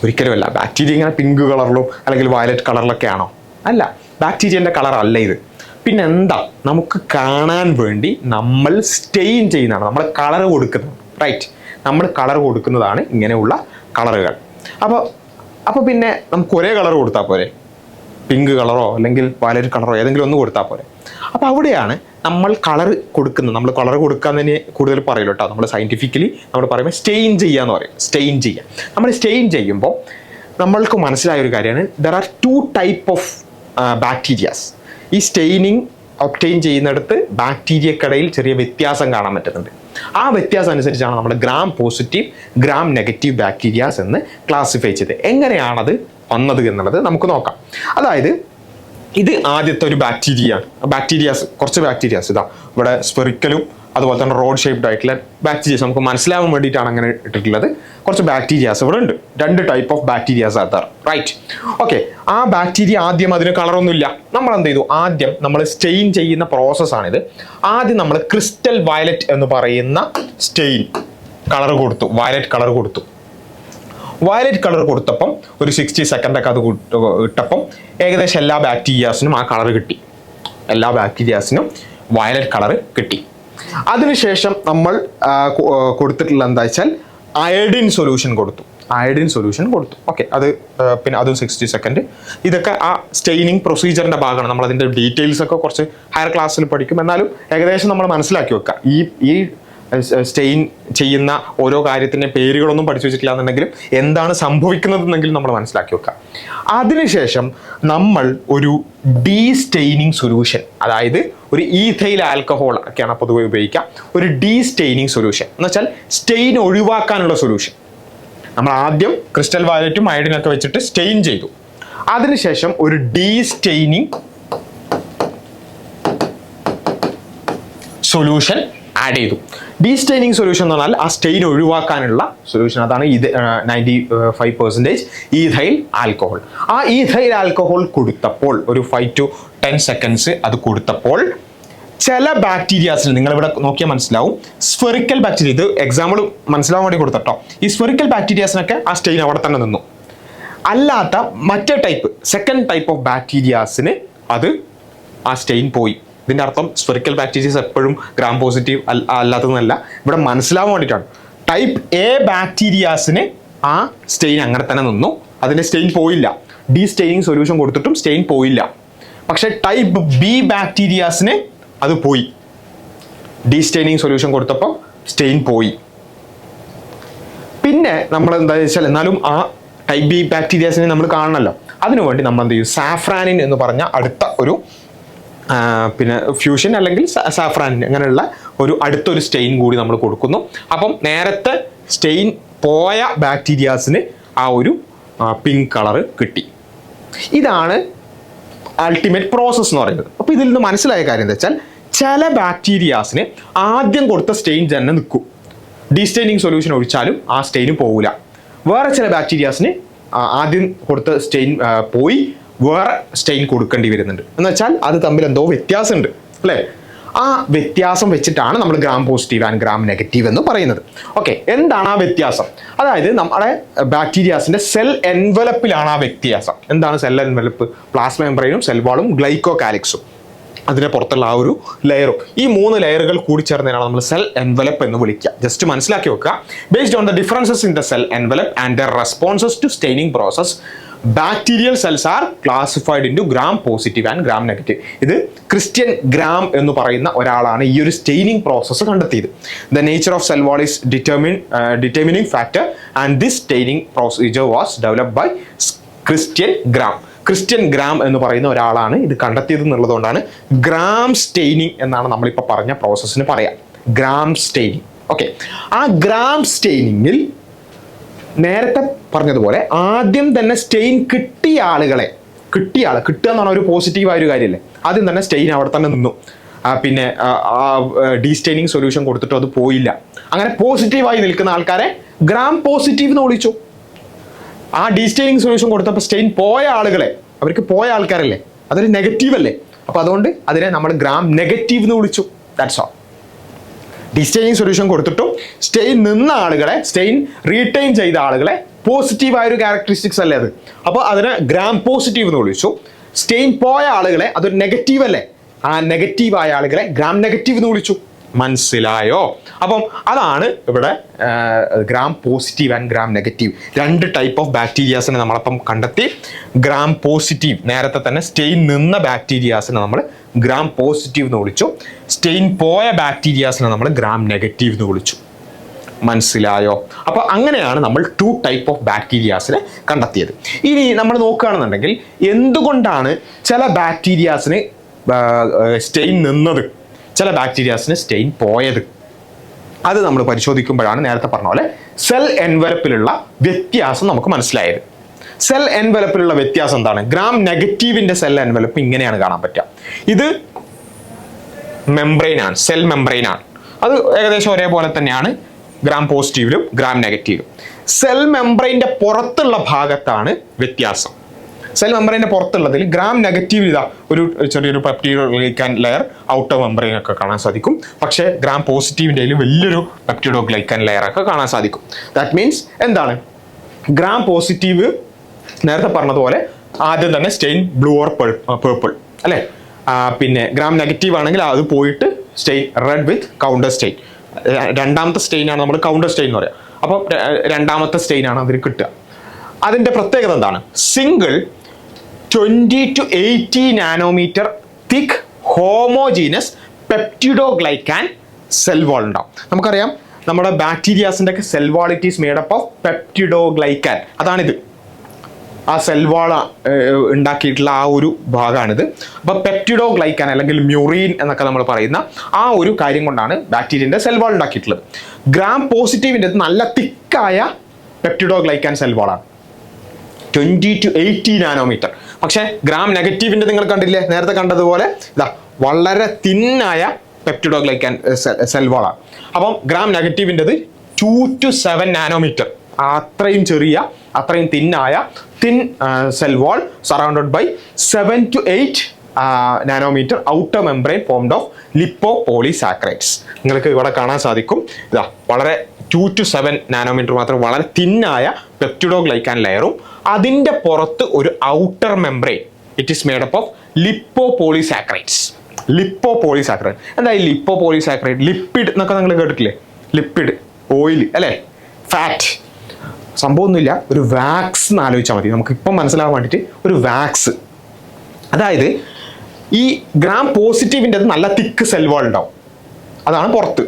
A: ഒരിക്കലുമല്ല. ബാക്ടീരിയ ഇങ്ങനെ പിങ്ക് കളറിലും അല്ലെങ്കിൽ വയലറ്റ് കളറിലൊക്കെ ആണോ? അല്ല, ബാക്ടീരിയൻ്റെ കളർ അല്ല ഇത്. പിന്നെ എന്താ? നമുക്ക് കാണാൻ വേണ്ടി നമ്മൾ സ്റ്റെയിൻ ചെയ്യുന്നതാണ്, നമ്മൾ കളർ കൊടുക്കുന്നത്. റൈറ്റ്, നമ്മൾ കളർ കൊടുക്കുന്നതാണ് ഇങ്ങനെയുള്ള കളറുകൾ. അപ്പോൾ പിന്നെ നമുക്ക് ഒരേ കളർ കൊടുത്താൽ പോരെ? പിങ്ക് കളറോ അല്ലെങ്കിൽ വയലറ്റ് കളറോ ഏതെങ്കിലും ഒന്ന് കൊടുത്താൽ പോരെ? അപ്പോൾ അവിടെയാണ് നമ്മൾ കളർ കൊടുക്കുന്നത്. നമ്മൾ കളർ കൊടുക്കാൻ തന്നെ കൂടുതൽ പറയില്ല കേട്ടോ. നമ്മൾ സയൻറ്റിഫിക്കലി നമ്മൾ പറയുമ്പോൾ സ്റ്റെയിൻ ചെയ്യുക എന്ന് പറയും. സ്റ്റെയിൻ ചെയ്യുക. നമ്മൾ സ്റ്റെയിൻ ചെയ്യുമ്പോൾ നമ്മൾക്ക് മനസ്സിലായ ഒരു കാര്യമാണ്, there are 2 type of bacterias. ഈ സ്റ്റെയിനിങ് ഒബ്റ്റെയിൻ ചെയ്യുന്നിടത്ത് ബാക്ടീരിയക്കിടയിൽ ചെറിയ വ്യത്യാസം കാണാൻ പറ്റുന്നുണ്ട്. ആ വ്യത്യാസം അനുസരിച്ചാണ് നമ്മൾ gram positive gram negative bacterias എന്ന് ക്ലാസിഫൈ ചെയ്തത്. എങ്ങനെയാണത് വന്നത് എന്നുള്ളത് നമുക്ക് നോക്കാം. അതായത് ഇത് ആദ്യത്തെ ഒരു ബാക്ടീരിയാസ് കുറച്ച് ബാക്ടീരിയാസ് ഇതാ ഇവിടെ സ്പെറിക്കലും അതുപോലെ തന്നെ റോഡ് ഷേപ്ഡ് ആയിട്ടുള്ള ബാക്ടീരിയാസ് നമുക്ക് മനസ്സിലാവാൻ വേണ്ടിയിട്ടാണ് അങ്ങനെ ഇട്ടിട്ടുള്ളത്. കുറച്ച് ബാക്ടീരിയാസ് ഇവിടെ ഉണ്ട്. 2 type of bacterias are there, right? Okay, ആ ബാക്ടീരിയ ആദ്യം അതിന് കളറൊന്നുമില്ല. നമ്മൾ എന്ത് ചെയ്തു? ആദ്യം നമ്മൾ സ്റ്റെയിൻ ചെയ്യുന്ന പ്രോസസ്സാണിത്. ആദ്യം നമ്മൾ ക്രിസ്റ്റൽ വയലറ്റ് എന്ന് പറയുന്ന സ്റ്റെയിൻ കളർ കൊടുത്തു, വയലറ്റ് കളർ കൊടുത്തു. വയലറ്റ് കളർ കൊടുത്തപ്പം ഒരു 60 സെക്കൻഡൊക്കെ അത് ഇട്ടപ്പം ഏകദേശം എല്ലാ ബാക്ടീരിയാസിനും ആ കളർ കിട്ടി. എല്ലാ ബാക്ടീരിയാസിനും വയലറ്റ് കളർ കിട്ടി. അതിനുശേഷം നമ്മൾ കൊടുത്തിട്ടുള്ള എന്താ വെച്ചാൽ അയഡിൻ സൊല്യൂഷൻ കൊടുത്തു. ഓക്കെ, അത് പിന്നെ അതും 60 സെക്കൻഡ്. ഇതൊക്കെ ആ സ്റ്റെയിനിങ് പ്രൊസീജിയറിന്റെ ഭാഗമാണ്. നമ്മൾ അതിന്റെ ഡീറ്റെയിൽസ് ഒക്കെ കുറച്ച് ഹയർ ക്ലാസ്സിൽ പഠിക്കും. എന്നാലും ഏകദേശം നമ്മൾ മനസ്സിലാക്കി വെക്കുക. ഈ സ്റ്റെയിൻ ചെയ്യുന്ന ഓരോ കാര്യത്തിൻ്റെ പേരുകളൊന്നും പഠിച്ചു വെച്ചിട്ടില്ല എന്നുണ്ടെങ്കിലും എന്താണ് സംഭവിക്കുന്നതെന്നെങ്കിലും നമ്മൾ മനസ്സിലാക്കി വെക്കുക. അതിനുശേഷം നമ്മൾ ഒരു ഡീസ്റ്റെയിനിങ് സൊല്യൂഷൻ, അതായത് ഒരു ഈഥൈൽ ആൽക്കഹോൾ ഒക്കെയാണ് പൊതുവെ ഉപയോഗിക്കുക. ഒരു ഡീസ്റ്റെയിനിങ് സൊല്യൂഷൻ എന്ന് വെച്ചാൽ സ്റ്റെയിൻ ഒഴിവാക്കാനുള്ള സൊല്യൂഷൻ. നമ്മൾ ആദ്യം ക്രിസ്റ്റൽ വയലറ്റും അയഡിനൊക്കെ വെച്ചിട്ട് സ്റ്റെയിൻ ചെയ്തു. അതിനുശേഷം ഒരു ഡീസ്റ്റെയിനിങ് സൊല്യൂഷൻ ആഡ് ചെയ്തു. ഡീസ്റ്റെയിനിങ് സൊല്യൂഷൻ എന്ന് പറഞ്ഞാൽ ആ സ്റ്റെയിൻ ഒഴിവാക്കാനുള്ള സൊല്യൂഷൻ. അതാണ് ഇത് 95% ഈഥൈൽ ആൽക്കഹോൾ. ആ ഈഥൈൽ ആൽക്കഹോൾ കൊടുത്തപ്പോൾ ഒരു 5 to 10 seconds അത് കൊടുത്തപ്പോൾ ചില ബാക്ടീരിയാസിന്, നിങ്ങളിവിടെ നോക്കിയാൽ മനസ്സിലാവും, സ്ഫെറിക്കൽ ബാക്ടീരിയ, ഇത് എക്സാമ്പിൾ മനസ്സിലാവാൻ വേണ്ടി കൊടുത്തട്ടോ, ഈ സ്ഫെറിക്കൽ ബാക്ടീരിയാസിനൊക്കെ ആ സ്റ്റെയിൻ അവിടെ തന്നെ നിന്നു. അല്ലാത്ത മറ്റേ സെക്കൻഡ് ടൈപ്പ് ഓഫ് ബാക്ടീരിയാസിന് അത് ആ സ്റ്റെയിൻ പോയി. ഇതിൻ്റെ അർത്ഥം സ്ഫെറിക്കൽ ബാക്ടീരിയസ് എപ്പോഴും ഗ്രാം പോസിറ്റീവ് അല്ലാത്തതെന്നല്ല, ഇവിടെ മനസ്സിലാവാൻ വേണ്ടിയിട്ടാണ്. ടൈപ്പ് എ ബാക്ടീരിയാസിന് ആ സ്റ്റെയിൻ അങ്ങനെ തന്നെ നിന്നു, അതിൻ്റെ സ്റ്റെയിൻ പോയില്ല. ഡീസ്റ്റെയിനിങ് സൊല്യൂഷൻ കൊടുത്തിട്ടും സ്റ്റെയിൻ പോയില്ല. പക്ഷെ ടൈപ്പ് ബി ബാക്ടീരിയാസിന് അത് പോയി. ഡീസ്റ്റെയിനിങ് സൊല്യൂഷൻ കൊടുത്തപ്പോൾ സ്റ്റെയിൻ പോയി. പിന്നെ നമ്മൾ എന്താ വെച്ചാൽ എന്നാലും ആ ടൈപ്പ് ബി ബാക്ടീരിയാസിനെ നമ്മൾ കാണണമല്ലോ, അതിനുവേണ്ടി നമ്മൾ എന്ത് ചെയ്യും? സാഫ്രാനിൻ എന്ന് പറഞ്ഞ അടുത്ത ഒരു പിന്നെ ഫ്യൂഷൻ അല്ലെങ്കിൽ സാഫ്രാനിൻ അങ്ങനെയുള്ള അടുത്തൊരു സ്റ്റെയിൻ കൂടി നമ്മൾ കൊടുക്കുന്നു. അപ്പം നേരത്തെ സ്റ്റെയിൻ പോയ ബാക്ടീരിയാസിന് ആ ഒരു പിങ്ക് കളറ് കിട്ടി. ഇതാണ് അൾട്ടിമേറ്റ് പ്രോസസ്സ് എന്ന് പറയുന്നത്. അപ്പോൾ ഇതിൽ നിന്ന് മനസ്സിലായ കാര്യം എന്താ വെച്ചാൽ ചില ബാക്ടീരിയാസിന് ആദ്യം കൊടുത്ത സ്റ്റെയിൻ തന്നെ നിൽക്കും. ഡീസ്റ്റെയിനിങ് സൊല്യൂഷൻ ഒഴിച്ചാലും ആ സ്റ്റെയിന് പോകില്ല. വേറെ ചില ബാക്ടീരിയാസിന് ആദ്യം കൊടുത്ത സ്റ്റെയിൻ പോയി വേറെ സ്റ്റെയിൻ കൊടുക്കേണ്ടി വരുന്നുണ്ട്. എന്ന് വെച്ചാൽ അത് തമ്മിൽ എന്തോ വ്യത്യാസമുണ്ട് അല്ലേ? ആ വ്യത്യാസം വെച്ചിട്ടാണ് നമ്മൾ gram positive and gram negative എന്ന് പറയുന്നത്. ഓക്കെ, എന്താണ് ആ വ്യത്യാസം? അതായത് നമ്മുടെ ബാക്ടീരിയാസിന്റെ സെൽ എൻവലപ്പിലാണ് ആ വ്യത്യാസം. എന്താണ് സെൽ എൻവലപ്പ്? പ്ലാസ്മ മെംബ്രെയിനും സെൽ വാളും ഗ്ലൈക്കോ കാലിക്സും അതിനെ പുറത്തുള്ള ആ ഒരു ലെയറും, ഈ 3 ലെയറുകൾ കൂടി ചേർന്നതിനാണ് നമ്മൾ സെൽ എൻവലപ്പ് എന്ന് വിളിക്കുക. ജസ്റ്റ് മനസ്സിലാക്കി വെക്കുക. Based on the differences in the cell envelope and their responses to staining process, bacterial cells are classified into Gram positive and gram negative. ഇത് ക്രിസ്ത്യൻ ഗ്രാം എന്ന് പറയുന്ന ഒരാളാണ് ഈ ഒരു സ്റ്റെയിനിങ് പ്രോസസ്സ് കണ്ടെത്തിയത്. The nature of cell wall is determining factor and this staining procedure was developed by Christian Gram എന്ന് പറയുന്ന ഒരാളാണ് ഇത് കണ്ടെത്തിയത് എന്നുള്ളതുകൊണ്ടാണ് ഗ്രാം സ്റ്റെയിനിങ് എന്നാണ് നമ്മളിപ്പോൾ പറഞ്ഞ പ്രോസസ്സിന് പറയാം. Gram staining. ഓക്കെ, ആ ഗ്രാം സ്റ്റെയിനിങ്ങിൽ നേരത്തെ പറഞ്ഞതുപോലെ ആദ്യം തന്നെ സ്റ്റെയിൻ കിട്ടിയ കിട്ടുക എന്ന് പറഞ്ഞാൽ ഒരു പോസിറ്റീവായ ഒരു കാര്യമല്ലേ. ആദ്യം തന്നെ സ്റ്റെയിൻ അവിടെ തന്നെ നിന്നു. പിന്നെ ഡീസ്റ്റെയിനിങ് സൊല്യൂഷൻ കൊടുത്തിട്ടും അത് പോയില്ല. അങ്ങനെ പോസിറ്റീവായി നിൽക്കുന്ന ആൾക്കാരെ ഗ്രാം പോസിറ്റീവ് എന്ന് വിളിച്ചു. ആ ഡീസ്റ്റെയിനിങ് സൊല്യൂഷൻ കൊടുത്തപ്പോൾ സ്റ്റെയിൻ പോയ ആളുകളെ, അവർക്ക് പോയ ആൾക്കാരല്ലേ, അതൊരു നെഗറ്റീവ് അല്ലേ. അപ്പോൾ അതുകൊണ്ട് അതിനെ നമ്മൾ ഗ്രാം നെഗറ്റീവ് എന്ന് വിളിച്ചു. That's all. ഡീസ്റ്റെയിനിങ് സൊല്യൂഷൻ കൊടുത്തിട്ടും സ്റ്റെയിൻ നിന്ന ആളുകളെ, സ്റ്റെയിൻ റീറ്റെയിൻ ചെയ്ത ആളുകളെ പോസിറ്റീവായ ഒരു ക്യാരക്ടറിസ്റ്റിക്സ് അല്ലേ അത്. അപ്പോൾ അതിനെ ഗ്രാം പോസിറ്റീവ് എന്ന് വിളിച്ചു. സ്റ്റെയിൻ പോയ ആളുകളെ, അതൊരു നെഗറ്റീവ് അല്ലേ, ആ നെഗറ്റീവായ ആളുകളെ ഗ്രാം നെഗറ്റീവ് എന്ന് വിളിച്ചു. മനസ്സിലായോ? അപ്പം അതാണ് ഇവിടെ gram positive and gram negative. 2 type of ബാക്ടീരിയാസിനെ നമ്മളപ്പം കണ്ടെത്തി. ഗ്രാം പോസിറ്റീവ്, നേരത്തെ തന്നെ സ്റ്റെയിൻ നിന്ന ബാക്ടീരിയാസിനെ നമ്മൾ ഗ്രാം പോസിറ്റീവ് എന്ന് വിളിച്ചു. സ്റ്റെയിൻ പോയ ബാക്ടീരിയാസിനെ നമ്മൾ ഗ്രാം നെഗറ്റീവ് എന്ന് വിളിച്ചു. മനസ്സിലായോ? അപ്പോൾ അങ്ങനെയാണ് നമ്മൾ 2 ടൈപ്പ് ഓഫ് ബാക്ടീരിയാസിനെ കണ്ടെത്തിയത്. ഇനി നമ്മൾ നോക്കുകയാണെന്നുണ്ടെങ്കിൽ എന്തുകൊണ്ടാണ് ചില ബാക്ടീരിയാസിന് സ്റ്റെയിൻ നിന്നത്, ചില ബാക്ടീരിയാസിന് സ്റ്റെയിൻ പോയത്? അത് നമ്മൾ പരിശോധിക്കുമ്പോഴാണ് നേരത്തെ പറഞ്ഞ പോലെ സെൽ എൻവലപ്പിലുള്ള വ്യത്യാസം നമുക്ക് മനസ്സിലായത്. സെൽ എൻവലപ്പിലുള്ള വ്യത്യാസം എന്താണ്? ഗ്രാം നെഗറ്റീവിന്റെ സെൽ എൻവലപ്പ് ഇങ്ങനെയാണ് കാണാൻ പറ്റുക. ഇത് മെംബ്രെയിനാണ്, സെൽ മെംബ്രെയിനാണ്. അത് ഏകദേശം ഒരേപോലെ തന്നെയാണ് ഗ്രാം പോസിറ്റീവിലും ഗ്രാം നെഗറ്റീവിലും. സെൽ മെംബ്രെയിന്റെ പുറത്തുള്ള ഭാഗത്താണ് വ്യത്യാസം. സെൽ മെംബ്രെയിന്റെ പുറത്തുള്ളതിൽ ഗ്രാം നെഗറ്റീവ് ഇതാ ഒരു ചെറിയൊരു പെപ്റ്റിഡോഗ്ലൈക്കാൻ ലെയർ ഔട്ടർ മെംബ്രെയിൻ ഒക്കെ കാണാൻ സാധിക്കും. പക്ഷേ ഗ്രാം പോസിറ്റീവിൻ്റെ വലിയൊരു പെപ്റ്റിഡോഗ്ലൈക്കാൻ ലെയർ ഒക്കെ കാണാൻ സാധിക്കും. ദാറ്റ് മീൻസ് എന്താണ്? ഗ്രാം പോസിറ്റീവ് നേരത്തെ പറഞ്ഞതുപോലെ ആദ്യം തന്നെ സ്റ്റെയിൻ ബ്ലൂ ഓർ പേർപ്പിൾ അല്ലേ. പിന്നെ ഗ്രാം നെഗറ്റീവ് ആണെങ്കിൽ അത് പോയിട്ട് stain read with counter stain. രണ്ടാമത്തെ സ്റ്റെയിനാണ് നമ്മൾ കൗണ്ടർ സ്റ്റെയിൻ എന്ന് പറയുക. അപ്പോൾ രണ്ടാമത്തെ സ്റ്റെയിനാണ് അതിന് കിട്ടുക. അതിൻ്റെ പ്രത്യേകത എന്താണ്? Single 20 to 80 nanometre thick homogeneous peptidoglycan cell wall ഉണ്ടാവും. നമുക്കറിയാം നമ്മുടെ ബാക്ടീരിയാസിൻ്റെ ഒക്കെ cell wall it is made up of peptidoglycan. അതാണിത്, ആ സെൽ വാൾ ഉണ്ടാക്കിയിട്ടുള്ള ആ ഒരു ഭാഗമാണിത്. അപ്പോൾ പെപ്റ്റിഡോഗ്ലൈക്കാൻ അല്ലെങ്കിൽ മ്യൂറീൻ എന്നൊക്കെ നമ്മൾ പറയുന്ന ആ ഒരു കാര്യം കൊണ്ടാണ് ബാക്ടീരിയൻ്റെ സെൽ വാൾ ഉണ്ടാക്കിയിട്ടുള്ളത്. ഗ്രാം പോസിറ്റീവിൻ്റെ നല്ല തിക്കായ പെപ്റ്റിഡോഗ്ലൈക്കാൻ സെൽ വാളാണ്, 20 to 80 നാനോമീറ്റർ. പക്ഷേ ഗ്രാം നെഗറ്റീവിൻ്റെ നിങ്ങൾ കണ്ടില്ലേ, നേരത്തെ കണ്ടതുപോലെ ഇതാ വളരെ തിന്നായ പെപ്റ്റിഡോഗ്ലൈക്കാൻ സെൽ വാളാണ്. അപ്പം ഗ്രാം നെഗറ്റീവിൻ്റെത് 2 to 7 നാനോമീറ്റർ, അത്രയും ചെറിയ അത്രയും തിന്നായ thin cell wall surrounded by 7 to 8 nanometre outer membrane formed of lipopolysaccharides. നിങ്ങൾക്ക് ഇവിടെ കാണാൻ സാധിക്കും. ഇതാ വളരെ 2 to 7 നാനോമീറ്റർ മാത്രം വളരെ തിന്നായ പെപ്റ്റിഡോഗ്ലൈക്കാൻ ലെയറും അതിൻ്റെ പുറത്ത് ഒരു outer membrane. It is made up of lipopolysaccharides. Lipopolysaccharide എന്താ ഈ ലിപ്പോപോളിസാക്കറൈഡ്? ലിപ്പിഡ് എന്നൊക്കെ നിങ്ങൾ കേട്ടിട്ടില്ലേ? ലിപ്പിഡ്, ഓയിൽ അല്ലേ, ഫാറ്റ്. സംഭവമൊന്നുമില്ല, ഒരു വാക്സ് എന്ന് ആലോചിച്ചാൽ മതി. നമുക്ക് ഇപ്പം മനസ്സിലാവാൻ വേണ്ടിയിട്ട് ഒരു വാക്സ്. അതായത് ഈ ഗ്രാം പോസിറ്റീവിൻ്റെ നല്ല തിക്ക് സെൽ വാൾ ഉണ്ടാവും, അതാണ് പുറത്ത്.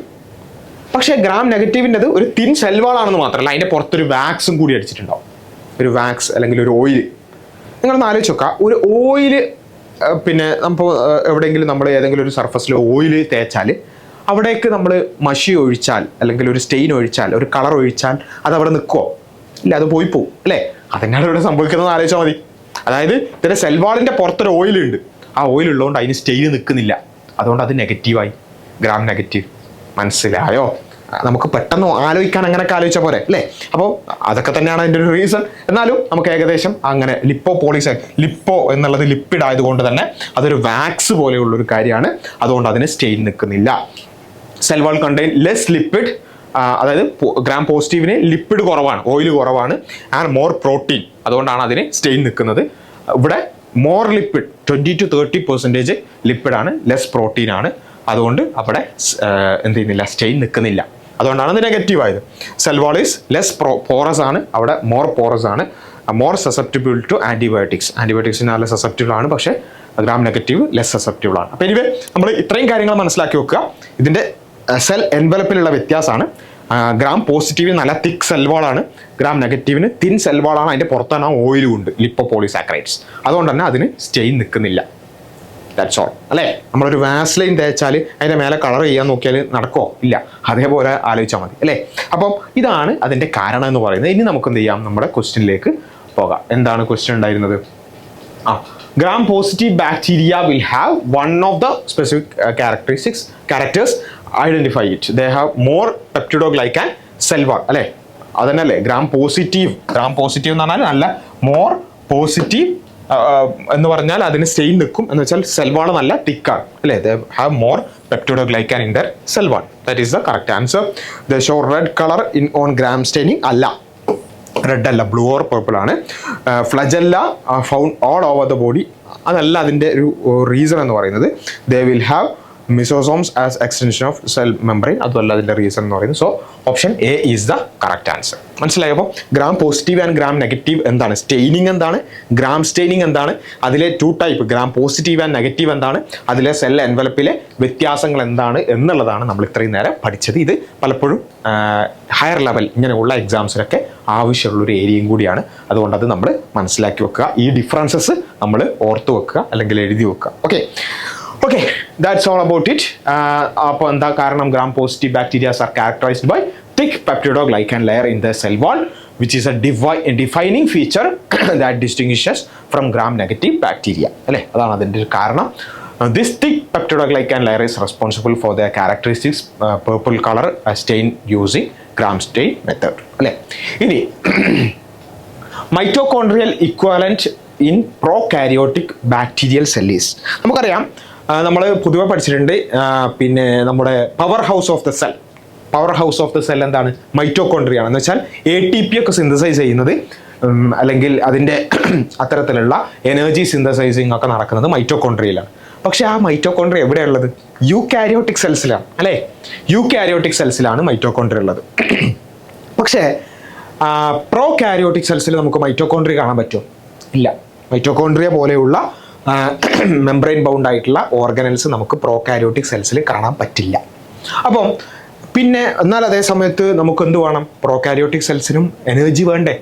A: പക്ഷേ ഗ്രാം നെഗറ്റീവിൻ്റെത് ഒരു തിൻ സെൽ വാൾ ആണെന്ന് മാത്രമല്ല, അതിൻ്റെ പുറത്തൊരു വാക്സും കൂടി അടിച്ചിട്ടുണ്ടാവും. ഒരു വാക്സ് അല്ലെങ്കിൽ ഒരു ഓയിൽ. നിങ്ങളൊന്ന് ആലോചിച്ച് നോക്കുക, ഒരു ഓയിൽ പിന്നെ നമ്മൾ എവിടെയെങ്കിലും നമ്മൾ ഏതെങ്കിലും ഒരു സർഫസിൽ ഓയിൽ തേച്ചാൽ അവിടേക്ക് നമ്മൾ മഷി ഒഴിച്ചാൽ അല്ലെങ്കിൽ ഒരു സ്റ്റെയിൻ ഒഴിച്ചാൽ ഒരു കളർ ഒഴിച്ചാൽ അത് അവിടെ നിൽക്കുമോ? ഇല്ല, അത് പോയി പോവും അല്ലേ. അതെന്നാണ് ഇവിടെ സംഭവിക്കുന്നത് ആലോചിച്ചാൽ മതി. അതായത് ഇതിൻ്റെ സെൽവാളിൻ്റെ പുറത്തൊരു ഓയിലുണ്ട്, ആ ഓയിൽ ഉള്ളതുകൊണ്ട് അതിന് സ്റ്റെയിൻ നിൽക്കുന്നില്ല, അതുകൊണ്ട് അത് നെഗറ്റീവായി, ഗ്രാം നെഗറ്റീവ്. മനസ്സിലായോ? നമുക്ക് പെട്ടെന്ന് ആലോചിക്കാൻ അങ്ങനെയൊക്കെ ആലോചിച്ചാൽ പോരെ അല്ലേ. അപ്പോൾ അതൊക്കെ തന്നെയാണ് അതിൻ്റെ ഒരു റീസൺ. എന്നാലും നമുക്ക് ഏകദേശം അങ്ങനെ ലിപ്പോ എന്നുള്ളത് ലിപ്പിഡ് ആയതുകൊണ്ട് തന്നെ അതൊരു വാക്സ് പോലെയുള്ളൊരു കാര്യമാണ്, അതുകൊണ്ട് അതിന് സ്റ്റെയിൻ നിൽക്കുന്നില്ല. Cell wall contain less lipid, അതായത് ഗ്രാം പോസിറ്റീവിന് ലിപ്പിഡ് കുറവാണ്, ഓയിൽ കുറവാണ്, ആൻഡ് മോർ പ്രോട്ടീൻ, അതുകൊണ്ടാണ് അതിന് സ്റ്റെയിൻ നിൽക്കുന്നത്. ഇവിടെ മോർ ലിപ്പിഡ് 20 to 30% ലിപ്പിഡാണ്, ലെസ് പ്രോട്ടീൻ ആണ്, അതുകൊണ്ട് അവിടെ എന്ത് ചെയ്യുന്നില്ല, സ്റ്റെയിൻ നിൽക്കുന്നില്ല, അതുകൊണ്ടാണ് അത് നെഗറ്റീവ് ആയത്. Cell wall is less porous ആണ്, അവിടെ മോർ പോറസ് ആണ്, മോർ സസെപ്റ്റിബിൾ ടു ആൻറ്റിബയോട്ടിക്സ്. ആൻറ്റിബയോട്ടിക്സിന് നല്ല സസെപ്റ്റിബിൾ ആണ്, പക്ഷേ ഗ്രാം നെഗറ്റീവ് ലെസ് സസെപ്റ്റിബിൾ ആണ്. അപ്പോൾ എനിവേ നമ്മൾ ഇത്രയും കാര്യങ്ങൾ മനസ്സിലാക്കി വെക്കുക. ഇതിൻ്റെ സെൽ എൻവലപ്പിലുള്ള വ്യത്യാസമാണ്. ഗ്രാം പോസിറ്റീവിന് നല്ല തിക്ക് സെൽ വാളാണ്, ഗ്രാം നെഗറ്റീവിന് തിൻ സെൽ വാളാണ്, അതിൻ്റെ പുറത്താണ് ഓയിലും ഉണ്ട്, ലിപ്പോപോളിസാക്കറൈഡ്സ്, അതുകൊണ്ട് തന്നെ അതിന് സ്റ്റെയിൻ നിൽക്കുന്നില്ല. ദാറ്റ്സ് ഓൾ അല്ലേ. നമ്മളൊരു വാസ്ലൈൻ തേച്ചാൽ അതിൻ്റെ മേലെ കളർ ചെയ്യാൻ നോക്കിയാൽ നടക്കുമോ? ഇല്ല. അതേപോലെ ആലോചിച്ചാൽ മതി അല്ലേ. അപ്പം ഇതാണ് അതിൻ്റെ കാരണം എന്ന് പറയുന്നത്. ഇനി നമുക്ക് എന്ത് ചെയ്യാം, നമ്മുടെ ക്വസ്റ്റ്യനിലേക്ക് പോകാം. എന്താണ് ക്വസ്റ്റ്യൻ ഉണ്ടായിരുന്നത്? gram positive bacteria will have one of the specific characters, identify it. They have more peptidoglycan cell wall അല്ലേ. അതന്നല്ലേ ഗ്രാം പോസിറ്റീവ് എന്ന് പറഞ്ഞാൽ നല്ല മോർ പോസിറ്റീവ് എന്ന് പറഞ്ഞാൽ അതിന് സ്റ്റെയിൻ നിൽക്കും എന്ന് വെച്ചാൽ സെൽ വാൾ നല്ല തിക്കാണ് അല്ലേ. They have more peptidoglycan in their cell wall. That is the correct answer. They show red colour in on gram staining അല്ല, റെഡ് അല്ല, ബ്ലൂ ഓർ പർപ്പിൾ ആണ്. Flagella found all over the body, അതല്ല അതിൻ്റെ ഒരു reason എന്ന് പറയുന്നത്. They will have mesosomes as extension of cell membrane, അതുമല്ല അതിൻ്റെ റീസൺ എന്ന് പറയുന്നത്. So option A is the correct answer. മനസ്സിലായപ്പോൾ gram positive and gram negative എന്താണ്, സ്റ്റെയിനിങ് എന്താണ്, ഗ്രാം സ്റ്റെയിനിങ് എന്താണ്, അതിലെ 2 type gram positive and negative എന്താണ്, അതിലെ സെൽ എൻവലപ്പിലെ വ്യത്യാസങ്ങൾ എന്താണ് എന്നുള്ളതാണ് നമ്മൾ ഇത്രയും നേരം പഠിച്ചത്. ഇത് പലപ്പോഴും ഹയർ ലെവൽ ഇങ്ങനെയുള്ള എക്സാംസിലൊക്കെ ആവശ്യമുള്ളൊരു ഏരിയയും കൂടിയാണ്, അതുകൊണ്ട് അത് നമ്മൾ മനസ്സിലാക്കി വെക്കുക. ഈ ഡിഫറൻസസ് നമ്മൾ ഓർത്ത് വെക്കുക അല്ലെങ്കിൽ എഴുതി വെക്കുക. Okay Okay, that's all about it. അപ്പോൾ എന്താ കാരണം gram positive bacteria are characterized by thick peptidoglycan layer in the cell wall, which is a defining feature that distinguishes from gram negative bacteria. അല്ലേ, അതാണ് അതിൻ്റെ ഒരു കാരണം. This thick peptidoglycan layer is responsible for their characteristics purple color stain using gram stain method. അല്ലേ, ഇനി mitochondrial equivalent in prokaryotic bacterial cell is, നമുക്കറിയാം നമ്മൾ പൊതുവെ പഠിച്ചിട്ടുണ്ട്, പിന്നെ നമ്മുടെ power house of the cell എന്താണ്? മൈറ്റോകോൺട്രിയ ആണ്. എന്ന് വെച്ചാൽ ATP ഒക്കെ സിന്തസൈസ് ചെയ്യുന്നത് അല്ലെങ്കിൽ അതിൻ്റെ അത്തരത്തിലുള്ള എനർജി സിന്തസൈസിങ് ഒക്കെ നടക്കുന്നത് മൈറ്റോകോൺട്രിയയിലാണ്. പക്ഷെ ആ മൈറ്റോകോൺട്രിയ എവിടെയുള്ളത്? യൂകാരിയോട്ടിക് സെൽസിലാണ്, അല്ലേ? യൂകാരിയോട്ടിക് സെൽസിലാണ് മൈറ്റോകോൺട്രിയ ഉള്ളത്. പക്ഷേ പ്രോകാരിയോട്ടിക് സെൽസിൽ നമുക്ക് മൈറ്റോകോൺട്രിയ കാണാൻ പറ്റുമോ? ഇല്ല. മൈറ്റോകോൺട്രിയ പോലെയുള്ള മെംബ്രെയിൻ ബൗണ്ട് ആയിട്ടുള്ള ഓർഗനൽസ് നമുക്ക് പ്രോകാരിയോട്ടിക് സെൽസിൽ കാണാൻ പറ്റില്ല. അപ്പം പിന്നെ എന്നാൽ അതേ സമയത്ത് നമുക്ക് എന്ത് വേണം? പ്രോകാരിയോട്ടിക് സെൽസിനും എനർജി വേണ്ടേ?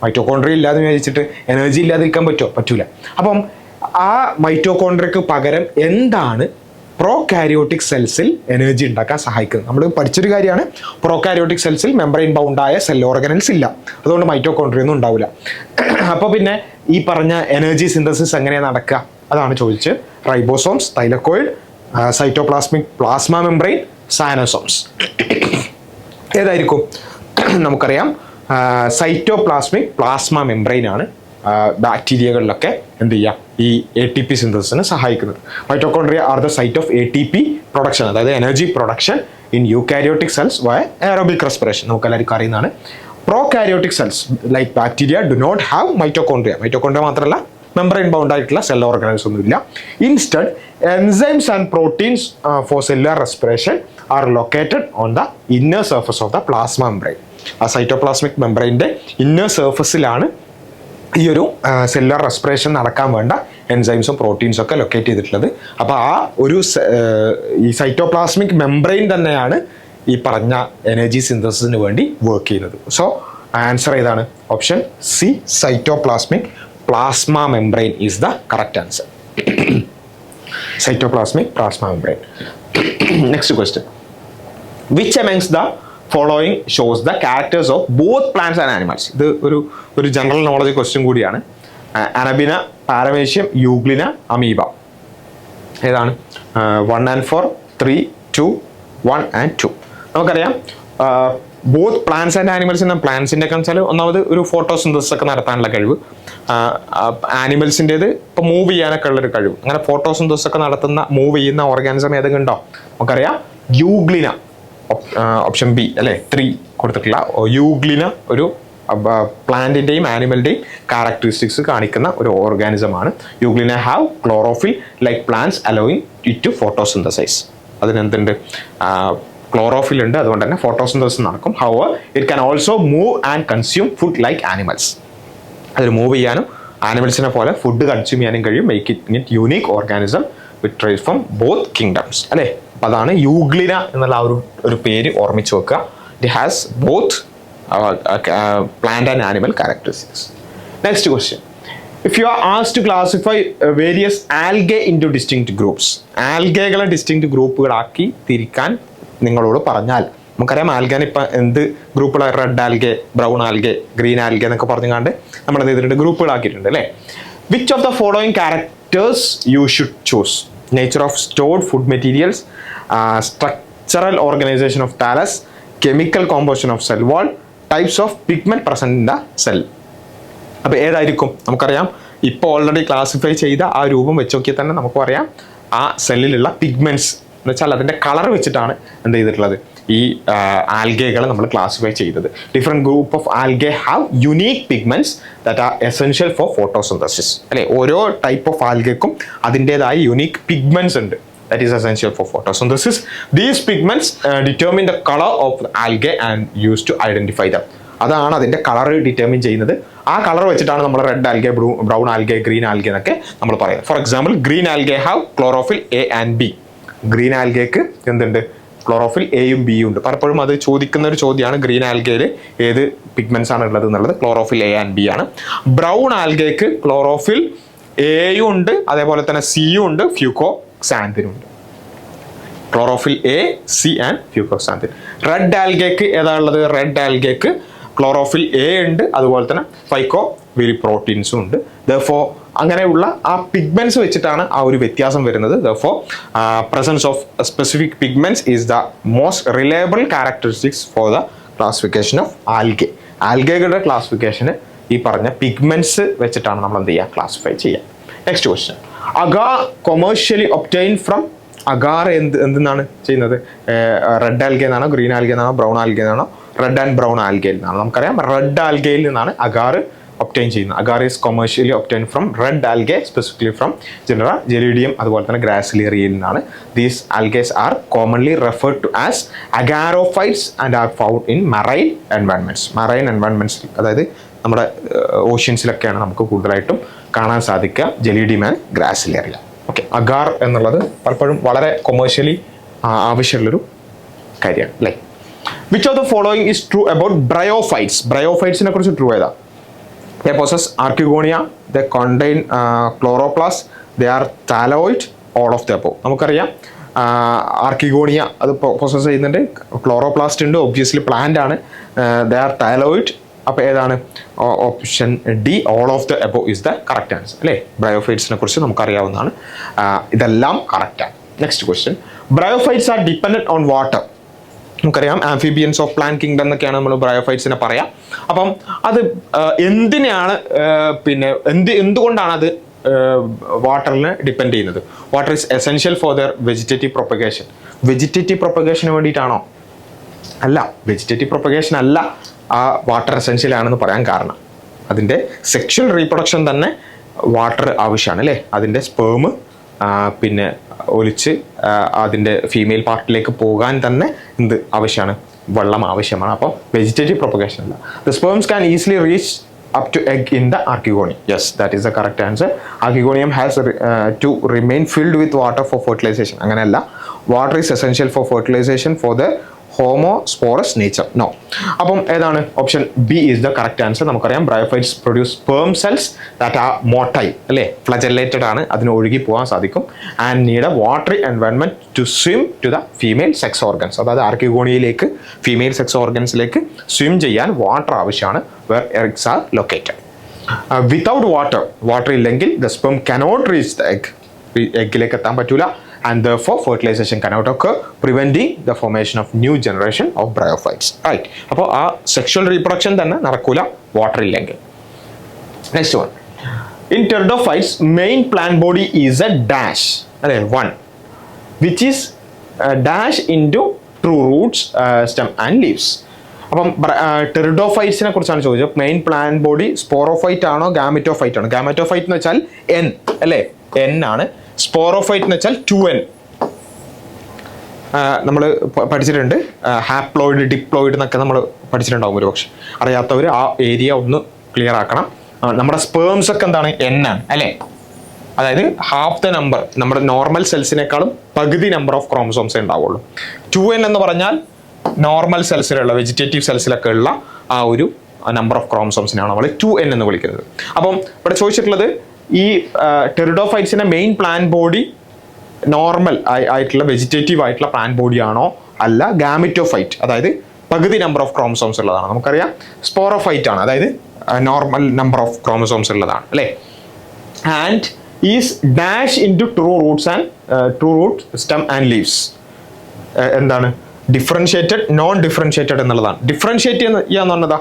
A: മൈറ്റോകോൺട്രിയ ഇല്ലാതെ വിചാരിച്ചിട്ട് എനർജി ഇല്ലാതിരിക്കാൻ പറ്റുമോ? പറ്റൂല. അപ്പം ആ മൈറ്റോകോൺട്രിയക്ക് പകരം എന്താണ് പ്രോകാരിയോട്ടിക് സെൽസിൽ എനർജി ഉണ്ടാക്കാൻ സഹായിക്കുന്നത്? നമ്മൾ പഠിച്ചൊരു കാര്യമാണ്, പ്രോകാരിയോട്ടിക് സെൽസിൽ മെംബ്രെയിൻ ബൗണ്ടായ സെൽ ഓർഗനൽസ് ഇല്ല, അതുകൊണ്ട് മൈറ്റോകോൺട്രിയ ഒന്നും ഉണ്ടാവില്ല. അപ്പോൾ പിന്നെ ഈ പറഞ്ഞ എനർജി സിന്തസിസ് എങ്ങനെയാണ് നടക്കുക? അതാണ് ചോദിച്ച്. Ribosomes, thylakoid, cytoplasmic plasma membrane, cyanosomes. ഏതായിരിക്കും? നമുക്കറിയാം സൈറ്റോപ്ലാസ്മിക് പ്ലാസ്മ മെംബ്രെയിൻ ആണ് ബാക്ടീരിയകളിലൊക്കെ എന്ത് ചെയ്യുക, ഈ ATP സിന്തസിന് സഹായിക്കുന്നത്. Mitochondria are the site of ATP production, അതായത് energy production in eukaryotic cells via aerobic respiration. നമുക്ക് എല്ലാവർക്കും അറിയുന്നതാണ്. Prokaryotic cells like bacteria do not have mitochondria. Mitochondria മാത്രമല്ല, മെംബ്രെയിൻ ബൗണ്ട് ആയിട്ടുള്ള സെൽ ഓർഗനൽസ് ഒന്നുമില്ല. Instead enzymes and proteins for cellular respiration are located on the inner surface of the plasma membrane. ആ cytoplasmic മെംബ്രെയിൻ്റെ inner സർഫസിലാണ് ഈ ഒരു cellular respiration നടക്കാൻ വേണ്ട എൻസൈംസും പ്രോട്ടീൻസും ഒക്കെ ലൊക്കേറ്റ് ചെയ്തിട്ടുള്ളത്. അപ്പോൾ ആ ഒരു ഈ സൈറ്റോപ്ലാസ്മിക് മെംബ്രെയിൻ തന്നെയാണ് ഈ പറഞ്ഞ എനർജി സിന്തസിന് വേണ്ടി വർക്ക് ചെയ്യുന്നത്. സോ ആൻസർ ഏതാണ്? Option C, cytoplasmic plasma membrane is the correct answer. Cytoplasmic plasma membrane. Next question. Which amongst the following shows the characters of both plants and animals? ഇത് ഒരു general knowledge question കൂടിയാണ്. അനബിന, പാരമേഷ്യം, euglena, amoeba. ഏതാണ്? 1 and 4, 3, 2, 1 and 2. നമുക്കറിയാം both plants and animals എന്ന പ്ലാന്റ്സിൻ്റെ ഒക്കെ വെച്ചാൽ ഒന്നാമത് ഒരു ഫോട്ടോസിന്തസിസ് ഒക്കെ നടത്താനുള്ള കഴിവ്, ആനിമൽസിൻ്റെത് ഇപ്പോൾ മൂവ് ചെയ്യാനൊക്കെ ഉള്ളൊരു കഴിവ്. അങ്ങനെ ഫോട്ടോസിന്തസിസ് ഒക്കെ നടത്തുന്ന മൂവ് ചെയ്യുന്ന ഓർഗാനിസം ഏതെങ്കിലും ഉണ്ടോ? നമുക്കറിയാം യൂഗ്ലിന, ഓപ്ഷൻ ബി അല്ലേ, 3 കൊടുത്തിട്ടുള്ള യൂഗ്ലിന ഒരു പ്ലാന്റിൻ്റെയും ആനിമലിൻ്റെയും ക്യാരക്ടറിസ്റ്റിക്സ് കാണിക്കുന്ന ഒരു ഓർഗാനിസമാണ്. Euglena have chlorophyll like plants allowing it to photosynthesize. അതിനെന്തുണ്ട്? ക്ലോറോഫിൽ ഉണ്ട്, അതുകൊണ്ട് തന്നെ ഫോട്ടോസിന്തസിസ് നടക്കും. However it can also move and consume food like animals. അതിൽ മൂവ് ചെയ്യാനും ആനിമൽസിനെ പോലെ ഫുഡ് കൺസ്യൂം ചെയ്യാനും കഴിയും. Make it unique organism with traits from both kingdoms, അല്ലേ? അപ്പോൾ അതാണ് യൂഗ്ലിന എന്നുള്ള ആ ഒരു പേര് ഓർമ്മിച്ച് വെക്കുക. It has both plant and animal characteristics. Next question. If you are asked to classify various algae into distinct groups, ആൽഗകളെ ഡിസ്റ്റിങ്ക്റ്റ് ഗ്രൂപ്പുകളാക്കി തിരിക്കാൻ നിങ്ങളോട് പറഞ്ഞാൽ, നമുക്കറിയാം ആൽഗേനെ ഇപ്പം എന്ത് ഗ്രൂപ്പുകളാണ്? Red algae, brown algae, green algae എന്നൊക്കെ പറഞ്ഞുകൊണ്ട് നമ്മൾ എന്ത് ചെയ്തിട്ടുണ്ട്? ഗ്രൂപ്പുകളാക്കിയിട്ടുണ്ട്, അല്ലേ? Which of the following characters you should choose? Nature of stored food materials, structural organisation of thallus, chemical composition of cell wall, types of pigment present in the cell. അപ്പോൾ ഏതായിരിക്കും? നമുക്കറിയാം ഇപ്പോൾ ഓൾറെഡി ക്ലാസിഫൈ ചെയ്ത ആ രൂപം വെച്ച് നോക്കിയാൽ തന്നെ നമുക്ക് പറയാം ആ സെല്ലിലുള്ള പിഗ്മെന്റ്സ് എന്ന് വെച്ചാൽ അതിൻ്റെ കളർ വെച്ചിട്ടാണ് എന്ത് ചെയ്തിട്ടുള്ളത്? ഈ ആൽഗകളെ നമ്മൾ ക്ലാസിഫൈ ചെയ്തത്. Different group of algae have unique pigments that are essential for photosynthesis, അല്ലെ? ഓരോ ടൈപ്പ് ഓഫ് ആൽഗയ്ക്കും അതിൻ്റെതായ യുണീക്ക് പിഗ്മെന്റ്സ് ഉണ്ട് that is essential for photosynthesis. These pigments determine the color of the algae and used to identify them. അതാണ് അതിൻ്റെ colour determine ചെയ്യുന്നത്. ആ colour വെച്ചിട്ടാണ് നമ്മൾ red algae, brown algae, green algae എന്നൊക്കെ നമ്മൾ പറയുന്നത്. For example, green algae have chlorophyll A and B. Green ആൽഗയ്ക്ക് എന്തുണ്ട്? ക്ലോറോഫിൽ എയും ബിയും ഉണ്ട്. പലപ്പോഴും അത് ചോദിക്കുന്ന ഒരു ചോദ്യമാണ്, ഗ്രീൻ ആൽഗയിൽ ഏത് പിഗ്മെന്റ്സ് ആണ് ഉള്ളത് എന്നുള്ളത്. ക്ലോറോഫിൽ A and B ആണ്. ബ്രൗൺ ആൽഗയ്ക്ക് ക്ലോറോഫിൽ എയും ഉണ്ട്, അതേപോലെ തന്നെ സിയും ഉണ്ട്, ഫ്യൂക്കോ ഫ്യൂക്കോക്സാന്തിനുണ്ട്. Chlorophyll A, C and fucoxanthin. Red ആൽഗയ്ക്ക് ഏതാ ഉള്ളത്? റെഡ് ആൽഗയ്ക്ക് ക്ലോറോഫിൽ എ ഉണ്ട്, അതുപോലെ തന്നെ ഫൈക്കോ വിരി പ്രോട്ടീൻസും ഉണ്ട്. ദർഫോർ അങ്ങനെയുള്ള ആ പിഗ്മെന്റ്സ് വെച്ചിട്ടാണ് ആ ഒരു വ്യത്യാസം വരുന്നത്. Therefore presence of specific pigments is the most reliable characteristics for the classification of algae. ആൽഗയുടെ ക്ലാസിഫിക്കേഷന് ഈ പറഞ്ഞ പിഗ്മെന്റ്സ് വെച്ചിട്ടാണ് നമ്മൾ എന്ത് ചെയ്യുക? ക്ലാസിഫൈ ചെയ്യുക. Next question. Agar commercially obtain from. Agar എന്തെന്നാണ് ചെയ്യുന്നത്? റെഡ് ആൽഗെ എന്നാണോ, ഗ്രീൻ ആൽഗെ എന്നാണോ, ബ്രൗൺ ആൽഗെ എന്നാണോ? റെഡ് ആൻഡ് ബ്രൗൺ ആൽഗയിൽ നിന്നാണ്. നമുക്കറിയാം റെഡ് ആൽഗയിൽ നിന്നാണ് അഗാർ ഒബ്റ്റൈൻ ചെയ്യുന്നത്. Agar is commercially obtain from red algae, specifically from genera ജെലിഡിയം, അതുപോലെ തന്നെ ഗ്രാസിലേറിയയിൽ നിന്നാണ്. These algaes are commonly referred to as agarophytes and are found in marine environments. Marine എൻവയൺമെന്റ്സിൽ, അതായത് നമ്മുടെ ഓഷ്യൻസിലൊക്കെയാണ് നമുക്ക് കൂടുതലായിട്ടും കാണാൻ സാധിക്കുക Gelidium and Gracilaria. Okay, agar എന്നുള്ളത് പലപ്പോഴും വളരെ കൊമേഴ്ഷ്യലി ആവശ്യമുള്ളൊരു കാര്യമാണ് അല്ലേ. Which of the following is true about bryophytes? ബ്രയോഫൈറ്റ്സിനെ കുറിച്ച് ട്രൂ ഏതാ? They possess archegonia, they contain chloroplast, they are thalloid, all of the above. നമുക്കറിയാം ആർക്കിഗോണിയ അത് പൊസസ് ചെയ്യുന്നുണ്ട്, ക്ലോറോപ്ലാസ്റ്റ് ഉണ്ട്, ഒബ്വിയസ്ലി പ്ലാന്റ് ആണ്, ദേ ആർ തൈലോയിഡ്. അപ്പോൾ ഏതാണ്? Option D, all of the above is the correct answer അല്ലേ. ബ്രയോഫൈറ്റ്സിനെ കുറിച്ച് നമുക്കറിയാവുന്നതാണ്, ഇതെല്ലാം കറക്റ്റാണ്. Next question. Bryophytes are dependent on water. നമുക്കറിയാം ആംഫിബിയൻസ് ഓഫ് പ്ലാന്റ് കിങ്ഡം എന്നൊക്കെയാണ് നമ്മൾ ബ്രയോഫൈറ്റ്സിനെ പറയാം. അപ്പം അത് എന്തിനാണ് പിന്നെ എന്തുകൊണ്ടാണ് അത് വാട്ടറിന് ഡിപ്പെൻഡ് ചെയ്യുന്നത്? Water is essential for there vegetative propagation. Vegetative propagation വേണ്ടിയിട്ടാണോ? അല്ല, വെജിറ്റേറ്റീവ് പ്രൊപ്പഗേഷൻ അല്ല ആ വാട്ടർ എസെൻഷ്യൽ ആണെന്ന് പറയാൻ കാരണം അതിൻ്റെ സെക്ഷൽ റീപ്രൊഡക്ഷൻ തന്നെ വാട്ടർ ആവശ്യമാണ് അല്ലേ. അതിൻ്റെ സ്പേം പിന്നെ ഒലിച്ച് അതിൻ്റെ ഫീമെയിൽ പാർട്ടിലേക്ക് പോകാൻ തന്നെ എന്ത് ആവശ്യമാണ്? വെള്ളം ആവശ്യമാണ്. അപ്പോൾ വെജിറ്റേറ്റീവ് പ്രൊപ്പഗേഷൻ അല്ല. The sperms can easily reach up to egg in the archegonium. Yes, that is the correct answer. Archegonium has to remain filled with water for fertilization. അങ്ങനെയല്ല, water is essential for fertilization for the homosporous nature. No. അപ്പം ഏതാണ്? Option B is the correct answer. നമുക്കറിയാം bryophytes produce sperm cells that are motile അല്ലേ, flagellated ആണ്, അതിന് ഒഴുകി പോകാൻ സാധിക്കും. And need a watery environment to swim to the female sex organs. അതായത് ആർക്കിഗോണിയയിലേക്ക്, ഫീമെയിൽ സെക്സ് ഓർഗൻസിലേക്ക് സ്വിം ചെയ്യാൻ വാട്ടർ ആവശ്യമാണ്, where eggs are located. Without water ഇല്ലെങ്കിൽ the sperm cannot reach the egg. എഗ്ഗിലേക്ക് എത്താൻ പറ്റൂല, and therefore fertilization cannot occur, preventing the formation of new generation of bryophytes. Right. അപ്പോൾ ആ സെക്ഷൽ റീപ്രൊഡക്ഷൻ തന്നെ നടക്കൂല വാട്ടർ ഇല്ലെങ്കിൽ. Next one. In pteridophytes, main plant body is a dash. അല്ലേ, 1 which is dash into true roots, stem and leaves. അപ്പം ടെറിഡോഫൈറ്റ്സിനെ കുറിച്ചാണ് ചോദിച്ചത്. Main plant body sporophyte ആണോ ഗാമറ്റോഫൈറ്റ് ആണോ? ഗാമറ്റോഫൈറ്റ് എന്ന് വെച്ചാൽ N അല്ലേ, N ആണ്. സ്പോറോഫൈറ്റ് എന്ന് വെച്ചാൽ 2N. നമ്മൾ പഠിച്ചിട്ടുണ്ട്, ഹാപ്ലോയിഡ് ഡിപ്ലോയിഡ് എന്നൊക്കെ നമ്മൾ പഠിച്ചിട്ടുണ്ടാവും ഒരു പക്ഷെ. അറിയാത്തവർ ആ ഏരിയ ഒന്ന് ക്ലിയർ ആക്കണം. നമ്മുടെ സ്പേംസ് ഒക്കെ എന്താണ്? N ആണ് അല്ലേ. അതായത് ഹാഫ് ദ നമ്പർ, നമ്മുടെ നോർമൽ സെൽസിനേക്കാളും പകുതി നമ്പർ ഓഫ് ക്രോമസോംസേ ഉണ്ടാവുള്ളൂ. 2N എന്ന് പറഞ്ഞാൽ നോർമൽ സെൽസിലുള്ള, വെജിറ്റേറ്റീവ് സെൽസിലൊക്കെ ഉള്ള ആ ഒരു നമ്പർ ഓഫ് ക്രോമസോംസിനാണ് നമ്മൾ 2N എന്ന് വിളിക്കുന്നത്. അപ്പം ഇവിടെ ചോദിച്ചിട്ടുള്ളത് ഈ ടെറിഡോഫൈറ്റ്സിന്റെ മെയിൻ പ്ലാന്റ് ബോഡി നോർമൽ ആയിട്ടുള്ള വെജിറ്റേറ്റീവ് ആയിട്ടുള്ള പ്ലാന്റ് ബോഡി ആണോ, അല്ല ഗാമിറ്റോഫൈറ്റ്, അതായത് പകുതി നമ്പർ ഓഫ് ക്രോമസോംസ് ഉള്ളതാണ്. നമുക്കറിയാം സ്പോറോഫൈറ്റ് ആണ്, അതായത് നോർമൽ നമ്പർ ഓഫ് ക്രോമസോംസ് ഉള്ളതാണ് അല്ലേ. And is dash into true roots and true root stem and leaves. എന്താണ്? ഡിഫറൻഷിയേറ്റഡ്, നോൺ ഡിഫറൻഷിയേറ്റഡ് എന്നുള്ളതാണ്. ഡിഫറൻഷിയേറ്റ് ചെയ്യാന്ന് പറഞ്ഞതാ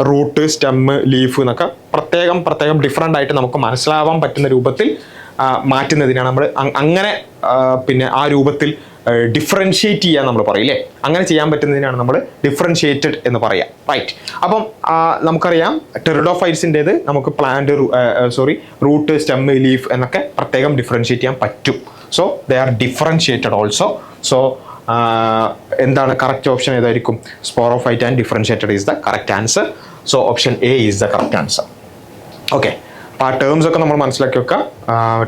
A: റൂട്ട്, സ്റ്റെമ്മ്, ലീഫ് എന്നൊക്കെ പ്രത്യേകം ഡിഫറൻ്റ് ആയിട്ട് നമുക്ക് മനസ്സിലാവാൻ പറ്റുന്ന രൂപത്തിൽ മാറ്റുന്നതിനാണ് നമ്മൾ അങ്ങനെ പിന്നെ ആ രൂപത്തിൽ ഡിഫറൻഷിയേറ്റ് ചെയ്യാൻ നമ്മൾ പറയില്ലേ. അങ്ങനെ ചെയ്യാൻ പറ്റുന്നതിനാണ് നമ്മൾ ഡിഫറൻഷിയേറ്റഡ് എന്ന് പറയാം. റൈറ്റ്. അപ്പം നമുക്കറിയാം ടെറിഡോഫൈറ്റ്സിൻ്റെത് നമുക്ക് പ്ലാന്റ് റൂട്ട്, സ്റ്റെമ്മ്, ലീഫ് എന്നൊക്കെ പ്രത്യേകം ഡിഫറൻഷിയേറ്റ് ചെയ്യാൻ പറ്റും. So they are differentiated also. So എന്താണ് കറക്റ്റ് ഓപ്ഷൻ ഏതായിരിക്കും? Sporophyte and differentiated is the correct answer. So option A is the correct answer. Okay, അപ്പോൾ ആ ടേംസ് ഒക്കെ നമ്മൾ മനസ്സിലാക്കി വെക്കുക.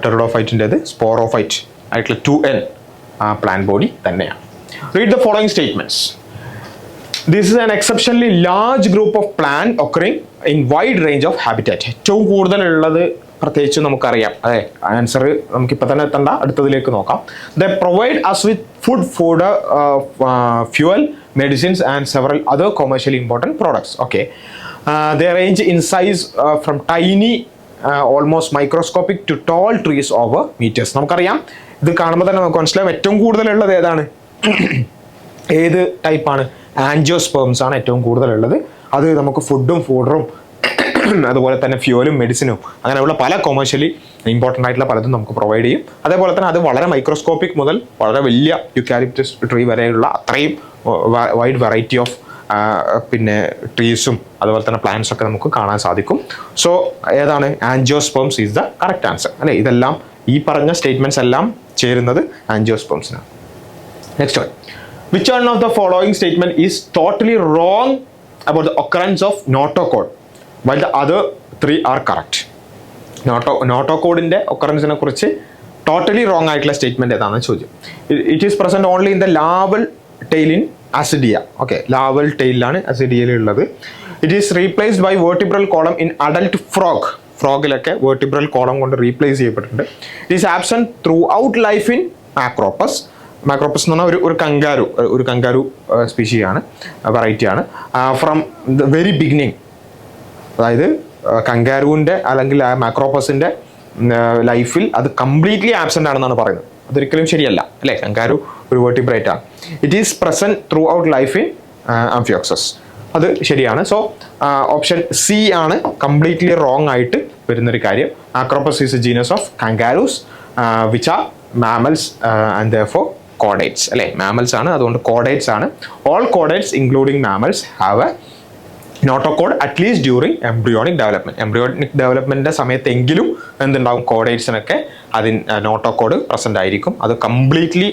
A: ടെറിഡോഫൈറ്റിൻ്റെത് സ്പോറോഫൈറ്റ് ആയിട്ടുള്ള 2N പ്ലാന്റ് ബോഡി തന്നെയാണ്. Read the following statements. This is an exceptionally large group of plant occurring in wide range of habitat. ഏറ്റവും കൂടുതലുള്ളത് പ്രത്യേകിച്ച് നമുക്കറിയാം. അതെ, ആൻസർ നമുക്കിപ്പോൾ തന്നെ എത്തണ്ട, അടുത്തതിലേക്ക് നോക്കാം. They provide us with food, fuel, medicines and several other commercially important products. Okay, they range in size from tiny almost microscopic to tall trees over metres. നമുക്കറിയാം, ഇത് കാണുമ്പോൾ തന്നെ നമുക്ക് മനസ്സിലാവും ഏറ്റവും കൂടുതലുള്ളത് ഏതാണ്, ഏത് ടൈപ്പാണ്? ആൻജിയോസ്പേംസ് ആണ് ഏറ്റവും കൂടുതലുള്ളത്. അത് നമുക്ക് ഫുഡും ഫൂഡറും അതുപോലെ തന്നെ ഫ്യൂവലും മെഡിസിനും അങ്ങനെയുള്ള പല കൊമേഴ്ഷ്യലി ഇമ്പോർട്ടൻ്റ് ആയിട്ടുള്ള പലതും നമുക്ക് പ്രൊവൈഡ് ചെയ്യും. അതേപോലെ തന്നെ അത് വളരെ മൈക്രോസ്കോപ്പിക് മുതൽ വളരെ വലിയ യുക്കാലിപ്റ്റസ് ട്രീ വരെയുള്ള അത്രയും വൈഡ് വെറൈറ്റി ഓഫ് പിന്നെ ട്രീസും അതുപോലെ തന്നെ പ്ലാന്റ്സ് ഒക്കെ നമുക്ക് കാണാൻ സാധിക്കും. സോ ഏതാണ്? Angiosperms is the correct answer അല്ലേ. ഇതെല്ലാം ഈ പറഞ്ഞ സ്റ്റേറ്റ്മെന്റ്സ് എല്ലാം ചേരുന്നത് ആൻജിയോസ്പേംസിനാണ്. Next one, which one of the following statement is totally wrong about the occurrence of notochord while the other three are correct? നോട്ടോകോഡിന്റെ ഒക്കറൻസിനെ കുറിച്ച് ടോട്ടലി റോങ് ആയിട്ടുള്ള സ്റ്റേറ്റ്മെന്റ് ഏതാണെന്ന് ചോദ്യം. It is present only in the larval tail in Ascidia. Okay, larval ടെയിലാണ് അസിഡിയയിൽ ഉള്ളത്. It is replaced by vertebral column in adult frog. ഫ്രോഗിലൊക്കെ വേർട്ടിബ്രൽ കോളം കൊണ്ട് റീപ്ലേസ് ചെയ്യപ്പെട്ടിട്ടുണ്ട്. It is absent throughout life in Macropus. Macropus എന്ന് പറഞ്ഞാൽ ഒരു kangaroo സ്പീഷിയാണ്, വെറൈറ്റിയാണ്. ഫ്രം ദ വെരി ബിഗിനിങ്, അതായത് കങ്കാരുവിൻ്റെ അല്ലെങ്കിൽ ആ മാക്രോപ്പസിൻ്റെ ലൈഫിൽ അത് കംപ്ലീറ്റ്ലി ആബ്സെൻ്റ് ആണെന്നാണ് പറയുന്നത്. അതൊരിക്കലും ശരിയല്ല അല്ലേ, കങ്കാരു ഒരു വെർട്ടിബ്രേറ്റ് ആണ്. It is present throughout life in Amphioxus. അത് ശരിയാണ്. സോ ഓപ്ഷൻ സി ആണ് കംപ്ലീറ്റ്ലി റോങ് ആയിട്ട് വരുന്നൊരു കാര്യം. Macropus is a genus of kangaroos which are mammals and therefore chordates അല്ലേ. മാമൽസ് ആണ്, അതുകൊണ്ട് കോഡേറ്റ്സ് ആണ്. All chordates including mammals have a notochord at least during embryonic development. Embryonic ഡെവലപ്മെന്റിന്റെ സമയത്തെങ്കിലും എന്തുണ്ടാവും? കോഡേറ്റ്സിനൊക്കെ അതിന് നോട്ടോകോഡ് പ്രസന്റ് ആയിരിക്കും. അത് കംപ്ലീറ്റ്ലി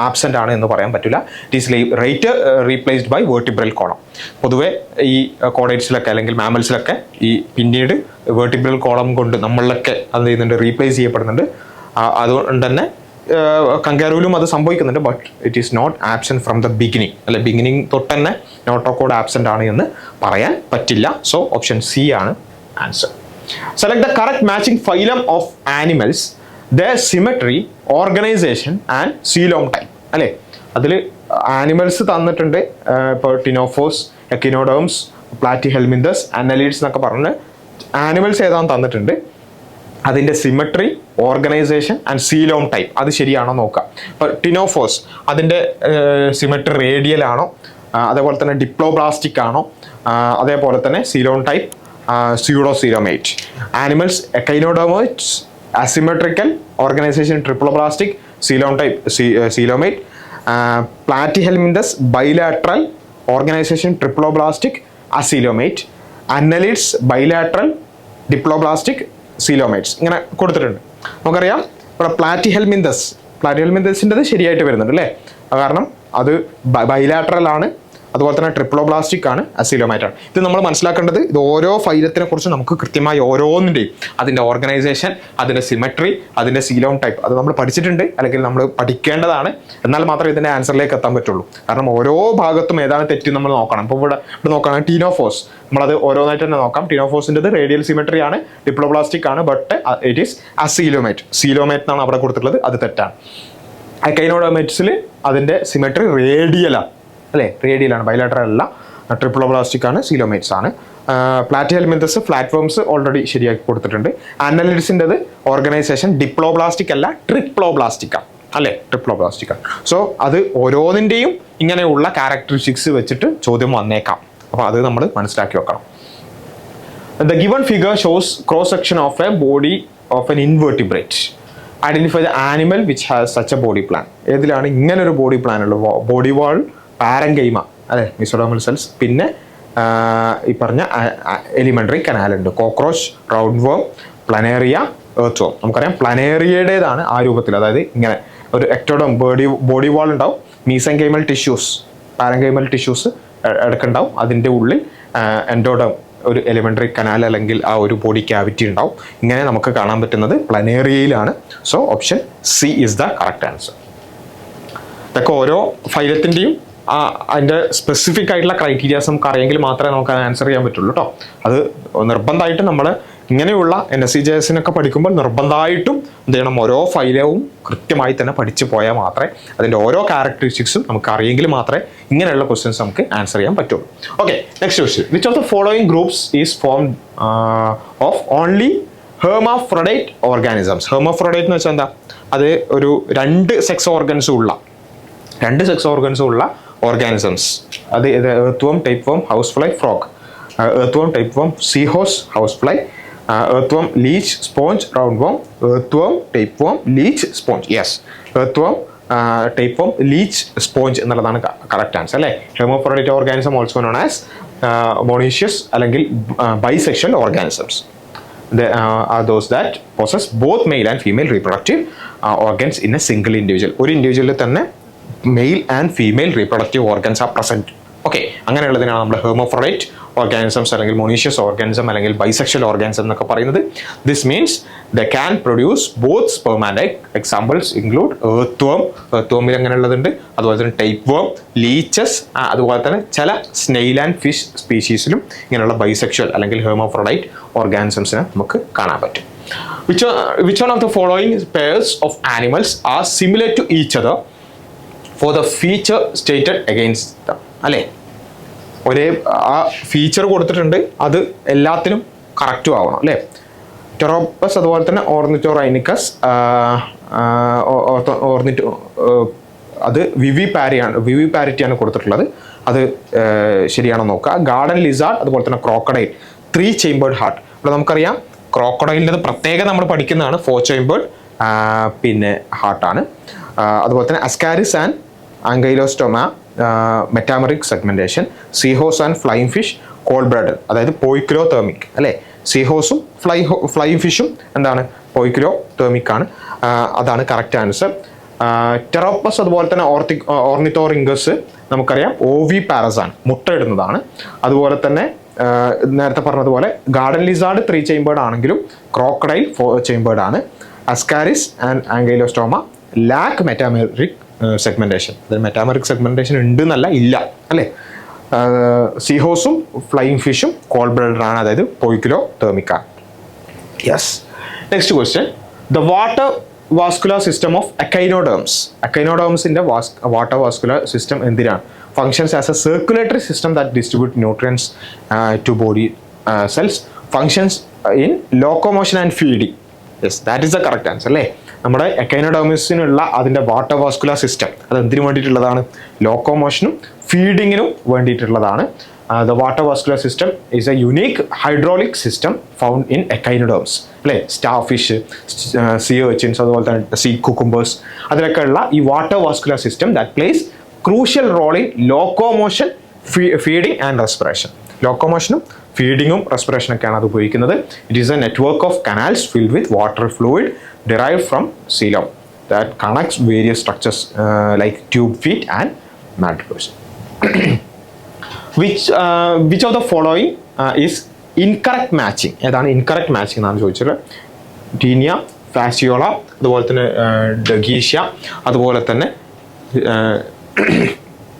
A: ആബ്സെന്റ് ആണ് എന്ന് പറയാൻ പറ്റില്ല. It is rate replaced by vertebral column. പൊതുവെ ഈ കോഡേറ്റ്സിലൊക്കെ അല്ലെങ്കിൽ മാമൽസിലൊക്കെ ഈ പിന്നീട് വേർട്ടിബ്രൽ കോളം കൊണ്ട് നമ്മളിലൊക്കെ അത് ചെയ്യുന്നുണ്ട്, റീപ്ലേസ് ചെയ്യപ്പെടുന്നുണ്ട്. അതുകൊണ്ട് തന്നെ കങ്കാരുവിലും അത് സംഭവിക്കുന്നുണ്ട്. But it is not absent from the beginning അല്ലെ. ബിഗിനിങ് തൊട്ട് തന്നെ നോട്ടോകോഡ് ആബ്സെന്റ് ആണ് എന്ന് പറയാൻ പറ്റില്ല. സോ ഓപ്ഷൻ സി ആണ് answer. Select the correct matching phylum of animals, the symmetry, organisation and coelom type അല്ലേ. അതിൽ ആനിമൽസ് തന്നിട്ടുണ്ട്. ഇപ്പോൾ ടിനോഫോസ്, എക്കിനോഡേംസ്, പ്ലാറ്റിഹെൽമിന്തസ്, അനലീഡ്സ് എന്നൊക്കെ പറഞ്ഞ് ആനിമൽസ് ഏതാണെന്ന് തന്നിട്ടുണ്ട്. അതിൻ്റെ symmetry, organisation and coelom type അത് ശരിയാണോ നോക്കാം. ഇപ്പോൾ ടിനോഫോസ് അതിൻ്റെ സിമെട്രി റേഡിയൽ ആണോ, അതേപോലെ തന്നെ ഡിപ്ലോബ്ലാസ്റ്റിക് ആണോ, അതേപോലെ തന്നെ coelom type pseudocoelomate. Animals echinoderms asymmetrical, organisation triploblastic, coelom type coelomate. Platyhelminthes bilateral, organisation triploblastic, acoelomate. Annelids bilateral, diploblastic, coelomates ഇങ്ങനെ കൊടുത്തിട്ടുണ്ട്. നമുക്കറിയാം ഇവിടെ പ്ലാറ്റിഹെൽമിന്തസിൻ്റെത് ശരിയായിട്ട് വരുന്നുണ്ട് അല്ലേ. കാരണം അത് ബൈലാട്രൽ ആണ്, അതുപോലെ തന്നെ ട്രിപ്ലോബ്ലാസ്റ്റിക് ആണ്, അസീലോമേറ്റ് ആണ്. ഇത് നമ്മൾ മനസ്സിലാക്കേണ്ടത്, ഇത് ഓരോ ഫൈലത്തിനെ കുറിച്ച് നമുക്ക് കൃത്യമായി ഓരോന്നിൻ്റെയും അതിൻ്റെ ഓർഗനൈസേഷൻ, അതിൻ്റെ സിമെട്രി, അതിൻ്റെ സീലോം ടൈപ്പ് അത് നമ്മൾ പഠിച്ചിട്ടുണ്ട് അല്ലെങ്കിൽ നമ്മൾ പഠിക്കേണ്ടതാണ്. എന്നാൽ മാത്രമേ ഇതിൻ്റെ ആൻസറിലേക്ക് എത്താൻ പറ്റുള്ളൂ. കാരണം ഓരോ ഭാഗത്തും ഏതാണ് തെറ്റ് നമ്മൾ നോക്കണം. ഇപ്പോൾ ഇവിടെ നോക്കുകയാണെങ്കിൽ ടീനോഫോസ് നമ്മളത് ഓരോന്നായിട്ട് തന്നെ നോക്കാം. ടീനോഫോസിൻ്റെത് റേഡിയൽ സിമെട്രി ആണ്, ഡിപ്ലോബ്ലാസ്റ്റിക് ആണ്, but it is acoelomate. Coelomate എന്നാണ് അവിടെ കൊടുത്തിട്ടുള്ളത്, അത് തെറ്റാണ്. എക്കൈനോഡോമേറ്റ്സിൽ അതിൻ്റെ സിമെട്രി റേഡിയലാണ് അല്ലേ, റേഡിയലാണ്, ബൈലാറ്ററൽ അല്ല. ട്രിപ്ലോബ്ലാസ്റ്റിക് ആണ്, സീലോമേറ്റ്സ് ആണ്. പ്ലാറ്റിഹെൽമിന്തസ് പ്ലാറ്റ്ഫോംസ് ഓൾറെഡി ശരിയാക്കി കൊടുത്തിട്ടുണ്ട്. അനലിഡ്സിൻ്റെത് ഓർഗനൈസേഷൻ ഡിപ്ലോബ്ലാസ്റ്റിക് അല്ല, ട്രിപ്ലോബ്ലാസ്റ്റിക് ആണ് അല്ലേ, ട്രിപ്ലോബ്ലാസ്റ്റിക് ആണ്. സോ അത് ഓരോന്നിൻ്റെയും ഇങ്ങനെയുള്ള ക്യാരക്ടറിസ്റ്റിക്സ് വെച്ചിട്ട് ചോദ്യം വന്നേക്കാം. അപ്പോൾ അത് നമ്മൾ മനസ്സിലാക്കി വെക്കണം. The given figure shows cross section of a body of an invertebrate. Identify the animal which has such a body plan. ഏതിലാണ് ഇങ്ങനെ ഒരു ബോഡി പ്ലാൻ ഉള്ളത്? ബോഡി വാൾ, പാരങ്കൈമ അല്ലെ, മിസോഡോമൽ സെൽസ്, പിന്നെ ഈ പറഞ്ഞ എലിമെന്ററി കനാൽ ഉണ്ട്, കോക്രോച്ച്, റൗണ്ട് വേം, പ്ലനേറിയ, എർത്ത് വേം. നമുക്കറിയാം പ്ലനേറിയയുടേതാണ് ആ രൂപത്തിൽ, അതായത് ഇങ്ങനെ ഒരു എക്ടോഡം ബോഡി വാൾ ഉണ്ടാവും, മീസെങ്കൈമൽ ടിഷ്യൂസ്, പാരങ്കൈമൽ ടിഷ്യൂസ് എടുക്കുന്നുണ്ടാവും, അതിൻ്റെ ഉള്ളിൽ എൻഡോഡം ഒരു എലിമെന്ററി കനാൽ അല്ലെങ്കിൽ ആ ഒരു ബോഡി ക്യാവിറ്റി ഉണ്ടാവും. ഇങ്ങനെ നമുക്ക് കാണാൻ പറ്റുന്നത് പ്ലനേറിയയിലാണ്. So option C is the correct answer. ഇതൊക്കെ ഓരോ ഫൈലത്തിൻ്റെയും അതിൻ്റെ സ്പെസിഫിക് ആയിട്ടുള്ള ക്രൈറ്റീരിയാസ് നമുക്ക് അറിയെങ്കിൽ മാത്രമേ നമുക്ക് ആൻസർ ചെയ്യാൻ പറ്റുള്ളൂ കേട്ടോ. അത് നിർബന്ധമായിട്ട് നമ്മൾ ഇങ്ങനെയുള്ള NSE-JS പഠിക്കുമ്പോൾ നിർബന്ധമായിട്ടും എന്ത് ചെയ്യണം, ഓരോ ഫയലവും കൃത്യമായി തന്നെ പഠിച്ചു പോയാൽ മാത്രമേ അതിൻ്റെ ഓരോ ക്യാരക്ടറിസ്റ്റിക്സും നമുക്ക് അറിയെങ്കിൽ മാത്രമേ ഇങ്ങനെയുള്ള ക്വസ്റ്റ്യൻസ് നമുക്ക് ആൻസർ ചെയ്യാൻ പറ്റുള്ളൂ. Okay, next question. Which of the following groups is form of only hermaphrodite organisms? Hermaphrodite എന്ന് വെച്ചാൽ എന്താ? അത് ഒരു രണ്ട് സെക്സ് ഓർഗൻസും ഉള്ള ഓർഗാനിസംസ്. അത് earthworm, tapeworm, housefly, frog. Earthworm, tapeworm, seahorse, housefly. Earthworm, leech, sponge, roundworm. Earthworm, tapeworm, leech, sponge. Yes, earthworm, tapeworm, leech, sponge എന്നുള്ളതാണ് correct answer അല്ലേ. Hermaphrodite organism also known as monoecious അല്ലെങ്കിൽ bisexual organisms. Are those that possess both male and female reproductive organs in a single individual. ഒരു ഇൻഡിവിജ്വലിൽ തന്നെ male and female reproductive organs are present. Okay, അങ്ങനെയുള്ളതിനാണ് നമ്മൾ hermaphrodite organisms അല്ലെങ്കിൽ monoecious organism അല്ലെങ്കിൽ bisexual organism എന്നൊക്കെ പറയുന്നത്. This means they can produce both sperm and egg. Examples include earthworm, എർത്ത് വർമിൽ അങ്ങനെയുള്ളതുണ്ട്. അതുപോലെ തന്നെ ടൈപ്പ് വർം, ലീച്ചസ്, അതുപോലെ തന്നെ ചില സ്നെയിൽ ആൻഡ് ഫിഷ് സ്പീഷീസിലും ഇങ്ങനെയുള്ള ബൈസെക്ഷൽ അല്ലെങ്കിൽ ഹെർമാഫ്രോഡൈറ്റ് ഓർഗാനിസംസിനെ നമുക്ക് കാണാൻ പറ്റും. Which one of the following pairs of animals are similar to each other for the feature stated against them? അല്ലേ, ഒരേ ആ ഫീച്ചർ കൊടുത്തിട്ടുണ്ട്, അത് എല്ലാത്തിനും കറക്റ്റും ആവണം അല്ലേ. ടെറോപ്പസ്, അതുപോലെ തന്നെ ഓർണിറ്റോറൈനിക്കസ്, അത് വിവിപാരിറ്റിയാണ് കൊടുത്തിട്ടുള്ളത്. അത് ശരിയാണോ നോക്കുക. ഗാർഡൻ ലിസാർഡ്, അതുപോലെ തന്നെ ക്രോക്കഡൈൽ, 3 ചേമ്പേർഡ് ഹാർട്ട്. ഇവിടെ നമുക്കറിയാം ക്രോക്കഡൈലിൻ്റെ പ്രത്യേകം നമ്മൾ പഠിക്കുന്നതാണ് 4 ചേമ്പേർഡ് പിന്നെ ഹാർട്ടാണ്. അതുപോലെ തന്നെ Ascaris and Ancylostoma, metameric segmentation. സീഹോസ് and flying fish, cold blooded, അതായത് പോയിക്ലോതേർമിക് അല്ലേ. സീഹോസും ഫ്ലൈയിങ് ഫിഷും എന്താണ്, പോയിക്ലോതേർമിക് ആണ്. അതാണ് കറക്റ്റ് ആൻസർ. ടെറോപ്പസ്, അതുപോലെ തന്നെ ഓർണിത്തോറിംഗസ് നമുക്കറിയാം ഓവി പാരസാണ്, മുട്ടയിടുന്നതാണ്. അതുപോലെ തന്നെ നേരത്തെ പറഞ്ഞതുപോലെ ഗാർഡൻ ലിസാർഡ് 3 ചേമ്പേർഡ് ആണെങ്കിലും ക്രോക്കഡൈൽ 4 ചേമ്പേർഡ് ആണ്. Ascaris and Ancylostoma lack metameric segmentation. അതായത് മെറ്റാമറിക് സെഗ്മെന്റേഷൻ ഉണ്ട് എന്നല്ല, ഇല്ല അല്ലേ. സീഹോസും ഫ്ലൈയിങ് ഫിഷും കോൾ ബ്ലഡഡ് ആണ്, അതായത് പോയിക്ലോതേർമിക് ആണ്. Yes, next question. The water vascular system of എക്കൈനോഡേംസിന്റെ വാട്ടർ വാസ്കുലർ സിസ്റ്റം എന്തിനാണ്? Functions as a circulatory system that distribute nutrients to body cells. Functions in locomotion and feeding. Yes, that is the correct answer അല്ലേ. നമ്മുടെ എക്കൈനോഡേർമിസിനുള്ള അതിൻ്റെ water vascular system അത് എന്തിനു വേണ്ടിയിട്ടുള്ളതാണ്? ലോക്കോമോഷനും ഫീഡിങ്ങിനും വേണ്ടിയിട്ടുള്ളതാണ്. The water vascular system is a unique hydraulic system found in echinoderms അല്ലേ. Starfish, sea urchins, അതുപോലെ തന്നെ സീ കുക്കുംബേഴ്സ്, അതിലൊക്കെ ഉള്ള ഈ water vascular system that plays crucial role in locomotion, feeding and respiration. ലോക്കോമോഷനും ഫീഡിങ്ങും റെസ്പിറേഷനൊക്കെയാണ് അത് ഉപയോഗിക്കുന്നത്. It is a network of canals filled with water fluid derived from coelom that connects various structures like tube feet and madrepose. Which of the following is incorrect matching? ഏതാണ് incorrect matching എന്നാണ് ചോദിച്ചത്. Taenia, Fasciola, അതുപോലെ തന്നെ ഡഗീഷ്യ, അതുപോലെ തന്നെ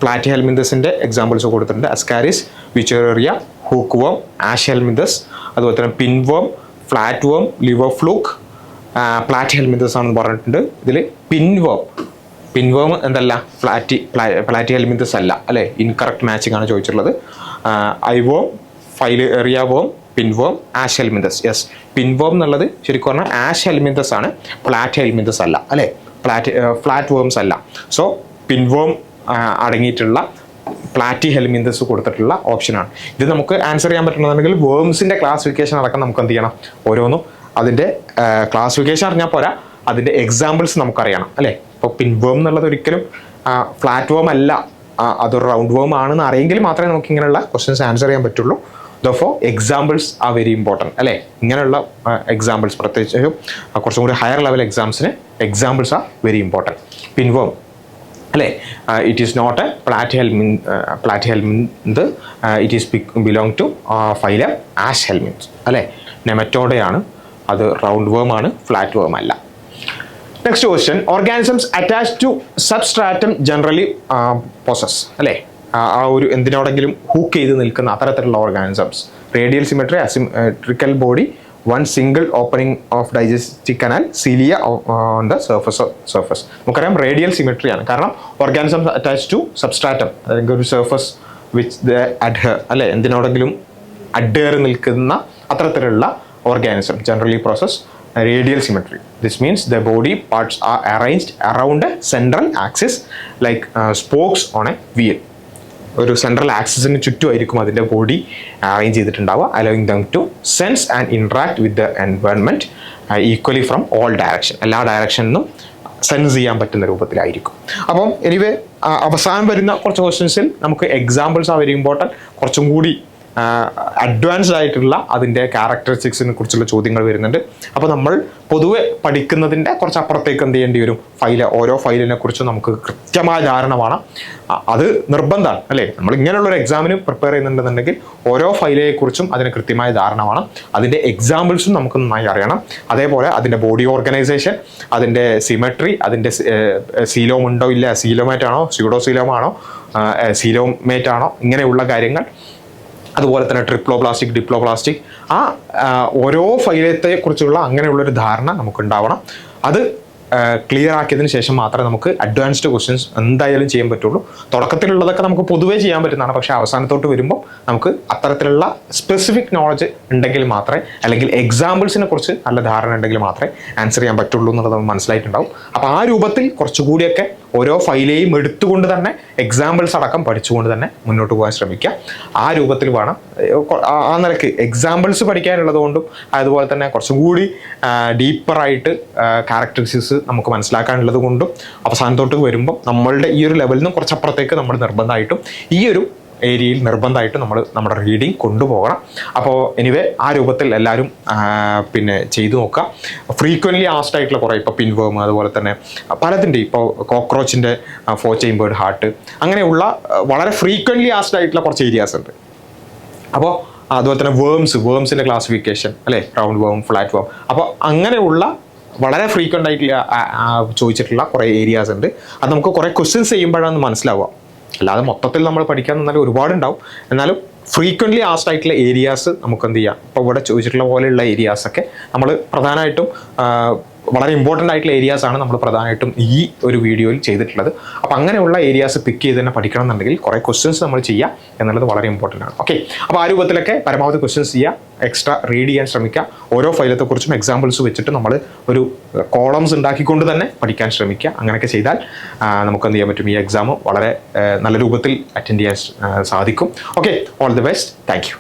A: പ്ലാറ്റിഹെൽമിന്തസിൻ്റെ examples കൊടുത്തിട്ടുണ്ട്. Ascaris, വിച്ചേറിയ, hook വേം, ആഷ്ഹെൽമിന്തസ്, അതുപോലെ തന്നെ പിൻവേം, ഫ്ലാറ്റ് വേം, ലിവർ ഫ്ലൂക്ക്, പ്ലാറ്റിഹെൽമിന്തസ് ആണെന്ന് പറഞ്ഞിട്ടുണ്ട്. ഇതിൽ പിൻവേം എന്തല്ല, പ്ലാറ്റിഹെൽമിന്തസ് അല്ല അല്ലേ. ഇൻകറക്റ്റ് മാച്ചിങ് ആണ് ചോദിച്ചിട്ടുള്ളത്. ഐവേം, ഫൈലേറിയ വേം, പിൻവേം, ആഷ്ഹെൽമിന്തസ്. യെസ്, പിൻവേം എന്നുള്ളത് ശരിക്കും പറഞ്ഞാൽ ആഷ്ഹെൽമിന്തസ് ആണ്, പ്ലാറ്റിഹെൽമിന്തസ് അല്ല അല്ലേ. ഫ്ലാറ്റ് വേംസ് അല്ല. സോ പിൻവേം അടങ്ങിയിട്ടുള്ള പ്ലാറ്റിഹെൽമിന്തസ് കൊടുത്തിട്ടുള്ള ഓപ്ഷനാണ് ഇത്. നമുക്ക് ആൻസർ ചെയ്യാൻ പറ്റുന്നതാണെങ്കിൽ വേംസിൻ്റെ ക്ലാസിഫിക്കേഷൻ അടക്കം നമുക്ക് എന്ത് ചെയ്യണം, ഓരോന്നും അതിൻ്റെ ക്ലാസിഫിക്കേഷൻ അറിഞ്ഞാൽ പോരാ, അതിൻ്റെ എക്സാമ്പിൾസ് നമുക്കറിയണം അല്ലേ. ഇപ്പോൾ പിൻവേം എന്നുള്ളത് ഒരിക്കലും ഫ്ലാറ്റ് വേം അല്ല, അതൊരു റൗണ്ട് വേം ആണെന്ന് അറിയെങ്കിൽ മാത്രമേ നമുക്ക് ഇങ്ങനെയുള്ള ക്വസ്റ്റ്യൻസ് ആൻസർ ചെയ്യാൻ പറ്റുള്ളൂ. Therefore examples are very important അല്ലേ. ഇങ്ങനെയുള്ള എക്സാമ്പിൾസ് പ്രത്യേകിച്ച് കുറച്ചും കൂടി ഹയർ ലെവൽ എക്സാംസിന് examples are very important. Pinworm അല്ലേ, it is not a platyhelminth, it is belong to phylum aschelminth അല്ലേ. നെമറ്റോഡയാണ്, അത് റൗണ്ട് വേം ആണ്, ഫ്ലാറ്റ് വേം അല്ല. Next question. Organisms attach to substratum generally possess അല്ലേ. ആ ഒരു എന്തിനോടെങ്കിലും ഹൂക്ക് ചെയ്ത് നിൽക്കുന്ന അത്തരത്തിലുള്ള organisms. Radial symmetry, asymmetrical body, one single opening of digestive canal, cilia on the surface. നമുക്കറിയാം റേഡിയൽ സിമെട്രി ആണ്, കാരണം ഓർഗാനിസം അറ്റാച്ച് ടു സബ്സ്ട്രാറ്റം, അല്ലെങ്കിൽ ഒരു സർഫസ് വിച്ച് ദ അഡ്ഹർ, അല്ലെ, എന്തിനോടെങ്കിലും അഡ്ഹർ നിൽക്കുന്ന അത്തരത്തിലുള്ള organism generally process radial symmetry. This means the body parts are arranged around a central axis like spokes on a wheel. ഒരു central ആക്സിസിന് ചുറ്റുമായിരിക്കും അതിൻ്റെ ബോഡി അറേഞ്ച് ചെയ്തിട്ടുണ്ടാവുക, allowing them to sense and interact with the environment equally from all direction, എല്ലാ ഡയറക്ഷനിൽ നിന്നും sense ചെയ്യാൻ പറ്റുന്ന രൂപത്തിലായിരിക്കും. അപ്പം എനിവേ അവസാനം വരുന്ന കുറച്ച് ക്വസ്റ്റ്യൻസിൽ നമുക്ക് എക്സാമ്പിൾസ് ആ വെരി ഇമ്പോർട്ടൻറ്റ്, കുറച്ചും കൂടി അഡ്വാൻസ്ഡ് ആയിട്ടുള്ള അതിൻ്റെ ക്യാരക്ടറിസ്റ്റിക്സിനെ കുറിച്ചുള്ള ചോദ്യങ്ങൾ വരുന്നുണ്ട്. അപ്പോൾ നമ്മൾ പൊതുവെ പഠിക്കുന്നതിൻ്റെ കുറച്ച് അപ്പുറത്തേക്ക് എന്ത് ചെയ്യേണ്ടി വരും, ഓരോ ഫയലിനെ കുറിച്ചും നമുക്ക് കൃത്യമായ ധാരണ വേണം. അത് നിർബന്ധമാണ്, അല്ലേ? നമ്മൾ ഇങ്ങനെയുള്ളൊരു എക്സാമിന് പ്രിപ്പയർ ചെയ്യുന്നുണ്ടെന്നുണ്ടെങ്കിൽ ഓരോ ഫയലിനെ കുറിച്ചും അതിന് കൃത്യമായ ധാരണ വേണം, അതിൻ്റെ എക്സാമ്പിൾസും നമുക്ക് നന്നായി അറിയണം. അതേപോലെ അതിൻ്റെ ബോഡി ഓർഗനൈസേഷൻ, അതിൻ്റെ സിമെട്രി, അതിൻ്റെ സീലോം ഉണ്ടോ ഇല്ല, സീലോമേറ്റ് ആണോ, സ്യൂഡോസീലോമാണോ, സീലോമേറ്റ് ആണോ, ഇങ്ങനെയുള്ള കാര്യങ്ങൾ. അതുപോലെ തന്നെ ട്രിപ്ലോപ്ലാസ്റ്റിക്, ഡിപ്ലോപ്ലാസ്റ്റിക്, ഓരോ ഫൈലത്തെ കുറിച്ചുള്ള അങ്ങനെയുള്ളൊരു ധാരണ നമുക്കുണ്ടാവണം. അത് ക്ലിയർ ആക്കിയതിന് ശേഷം മാത്രമേ നമുക്ക് അഡ്വാൻസ്ഡ് ക്വസ്റ്റ്യൻസ് എന്തായാലും ചെയ്യാൻ പറ്റുള്ളൂ. തുടക്കത്തിലുള്ളതൊക്കെ നമുക്ക് പൊതുവേ ചെയ്യാൻ പറ്റുന്നതാണ്, പക്ഷേ അവസാനത്തോട്ട് വരുമ്പോൾ നമുക്ക് അത്തരത്തിലുള്ള സ്പെസിഫിക് നോളജ് ഉണ്ടെങ്കിൽ മാത്രമേ, അല്ലെങ്കിൽ എക്സാമ്പിൾസിനെ കുറിച്ച് നല്ല ധാരണ ഉണ്ടെങ്കിൽ മാത്രമേ ആൻസർ ചെയ്യാൻ പറ്റുള്ളൂ എന്നുള്ളത് നമുക്ക് മനസ്സിലായിട്ടുണ്ടാവും. അപ്പോൾ ആ രൂപത്തിൽ കുറച്ചുകൂടിയൊക്കെ ഓരോ ഫയലെയും എടുത്തുകൊണ്ട് തന്നെ എക്സാമ്പിൾസ് അടക്കം പഠിച്ചുകൊണ്ട് തന്നെ മുന്നോട്ട് പോകാൻ ശ്രമിക്കുക. ആ രൂപത്തിൽ വേണം, ആ നിലയ്ക്ക് എക്സാമ്പിൾസ് പഠിക്കാനുള്ളത് കൊണ്ടും അതുപോലെ തന്നെ കുറച്ചും കൂടി ഡീപ്പറായിട്ട് ക്യാരക്ടറിസ്റ്റിക്സ് നമുക്ക് മനസ്സിലാക്കാനുള്ളത് കൊണ്ടും അവസാനത്തോട്ട് വരുമ്പോൾ നമ്മളുടെ ഈ ഒരു ലെവലിൽ നിന്നും കുറച്ചപ്പുറത്തേക്ക് നമ്മൾ നിർബന്ധമായിട്ടും ഈ ഒരു ഏരിയയിൽ നിർബന്ധമായിട്ട് നമ്മൾ നമ്മുടെ റീഡിങ് കൊണ്ടുപോകണം. അപ്പോൾ എനിവേ ആ രൂപത്തിൽ എല്ലാവരും പിന്നെ ചെയ്തു നോക്കുക. ഫ്രീക്വൻ്റ്ലി ആസ്ഡ് ആയിട്ടുള്ള കുറേ, ഇപ്പോൾ പിൻവേം, അതുപോലെ തന്നെ പലതിൻ്റെ, ഇപ്പോൾ കോക്രോച്ചിൻ്റെ 4 ചേമ്പേർഡ് ഹാർട്ട്, അങ്ങനെയുള്ള വളരെ ഫ്രീക്വൻ്റ്ലി ആസ്ഡ് ആയിട്ടുള്ള കുറച്ച് ഏരിയാസ് ഉണ്ട്. അപ്പോൾ അതുപോലെ തന്നെ വേംസിൻ്റെ ക്ലാസിഫിക്കേഷൻ, അല്ലേ, റൗണ്ട് വേം, ഫ്ലാറ്റ് വേം, അപ്പോൾ അങ്ങനെയുള്ള വളരെ ഫ്രീക്വൻ്റ് ആയിട്ടുള്ള ചോദിച്ചിട്ടുള്ള കുറേ ഏരിയാസ് ഉണ്ട്. അത് നമുക്ക് കുറേ ക്വസ്റ്റ്യൻസ് ചെയ്യുമ്പോഴാണ് മനസ്സിലാവുക, അല്ലാതെ മൊത്തത്തിൽ നമ്മൾ പഠിക്കാൻ നിന്നാലും ഒരുപാടുണ്ടാവും. എന്നാലും ഫ്രീക്വൻ്റ്ലി ആസ്ഡ് ആയിട്ടുള്ള ഏരിയാസ് നമുക്ക് എന്ത് ചെയ്യാം, ഇപ്പോൾ ഇവിടെ ചോദിച്ചിട്ടുള്ള പോലെയുള്ള ഏരിയാസൊക്കെ നമ്മൾ പ്രധാനമായിട്ടും വളരെ ഇമ്പോർട്ടൻ്റ് ആയിട്ടുള്ള ഏരിയാസാണ് നമ്മൾ പ്രധാനമായിട്ടും ഈ ഒരു വീഡിയോയിൽ ചെയ്തിട്ടുള്ളത്. അപ്പോൾ അങ്ങനെയുള്ള ഏരിയാസ് പിക്ക് ചെയ്ത് തന്നെ പഠിക്കണം എന്നുണ്ടെങ്കിൽ കുറേ ക്വസ്റ്റ്യൻസ് നമ്മൾ ചെയ്യുക എന്നുള്ളത് വളരെ ഇമ്പോർട്ടൻ്റ് ആണ്. ഓക്കെ, അപ്പോൾ ആ രൂപത്തിലൊക്കെ പരമാവധി ക്വസ്റ്റ്യൻസ് ചെയ്യുക, എക്സ്ട്രാ റീഡ് ചെയ്യാൻ ശ്രമിക്കുക. ഓരോ ഫയലത്തെക്കുറിച്ചും എക്സാമ്പിൾസ് വെച്ചിട്ട് നമ്മൾ ഒരു കോളംസ് ഉണ്ടാക്കിക്കൊണ്ട് തന്നെ പഠിക്കാൻ ശ്രമിക്കുക. അങ്ങനെയൊക്കെ ചെയ്താൽ നമുക്ക് എന്ത് ചെയ്യാൻ പറ്റും, ഈ എക്സാം വളരെ നല്ല രൂപത്തിൽ അറ്റൻഡ് ചെയ്യാൻ സാധിക്കും. Okay, all the best. Thank you.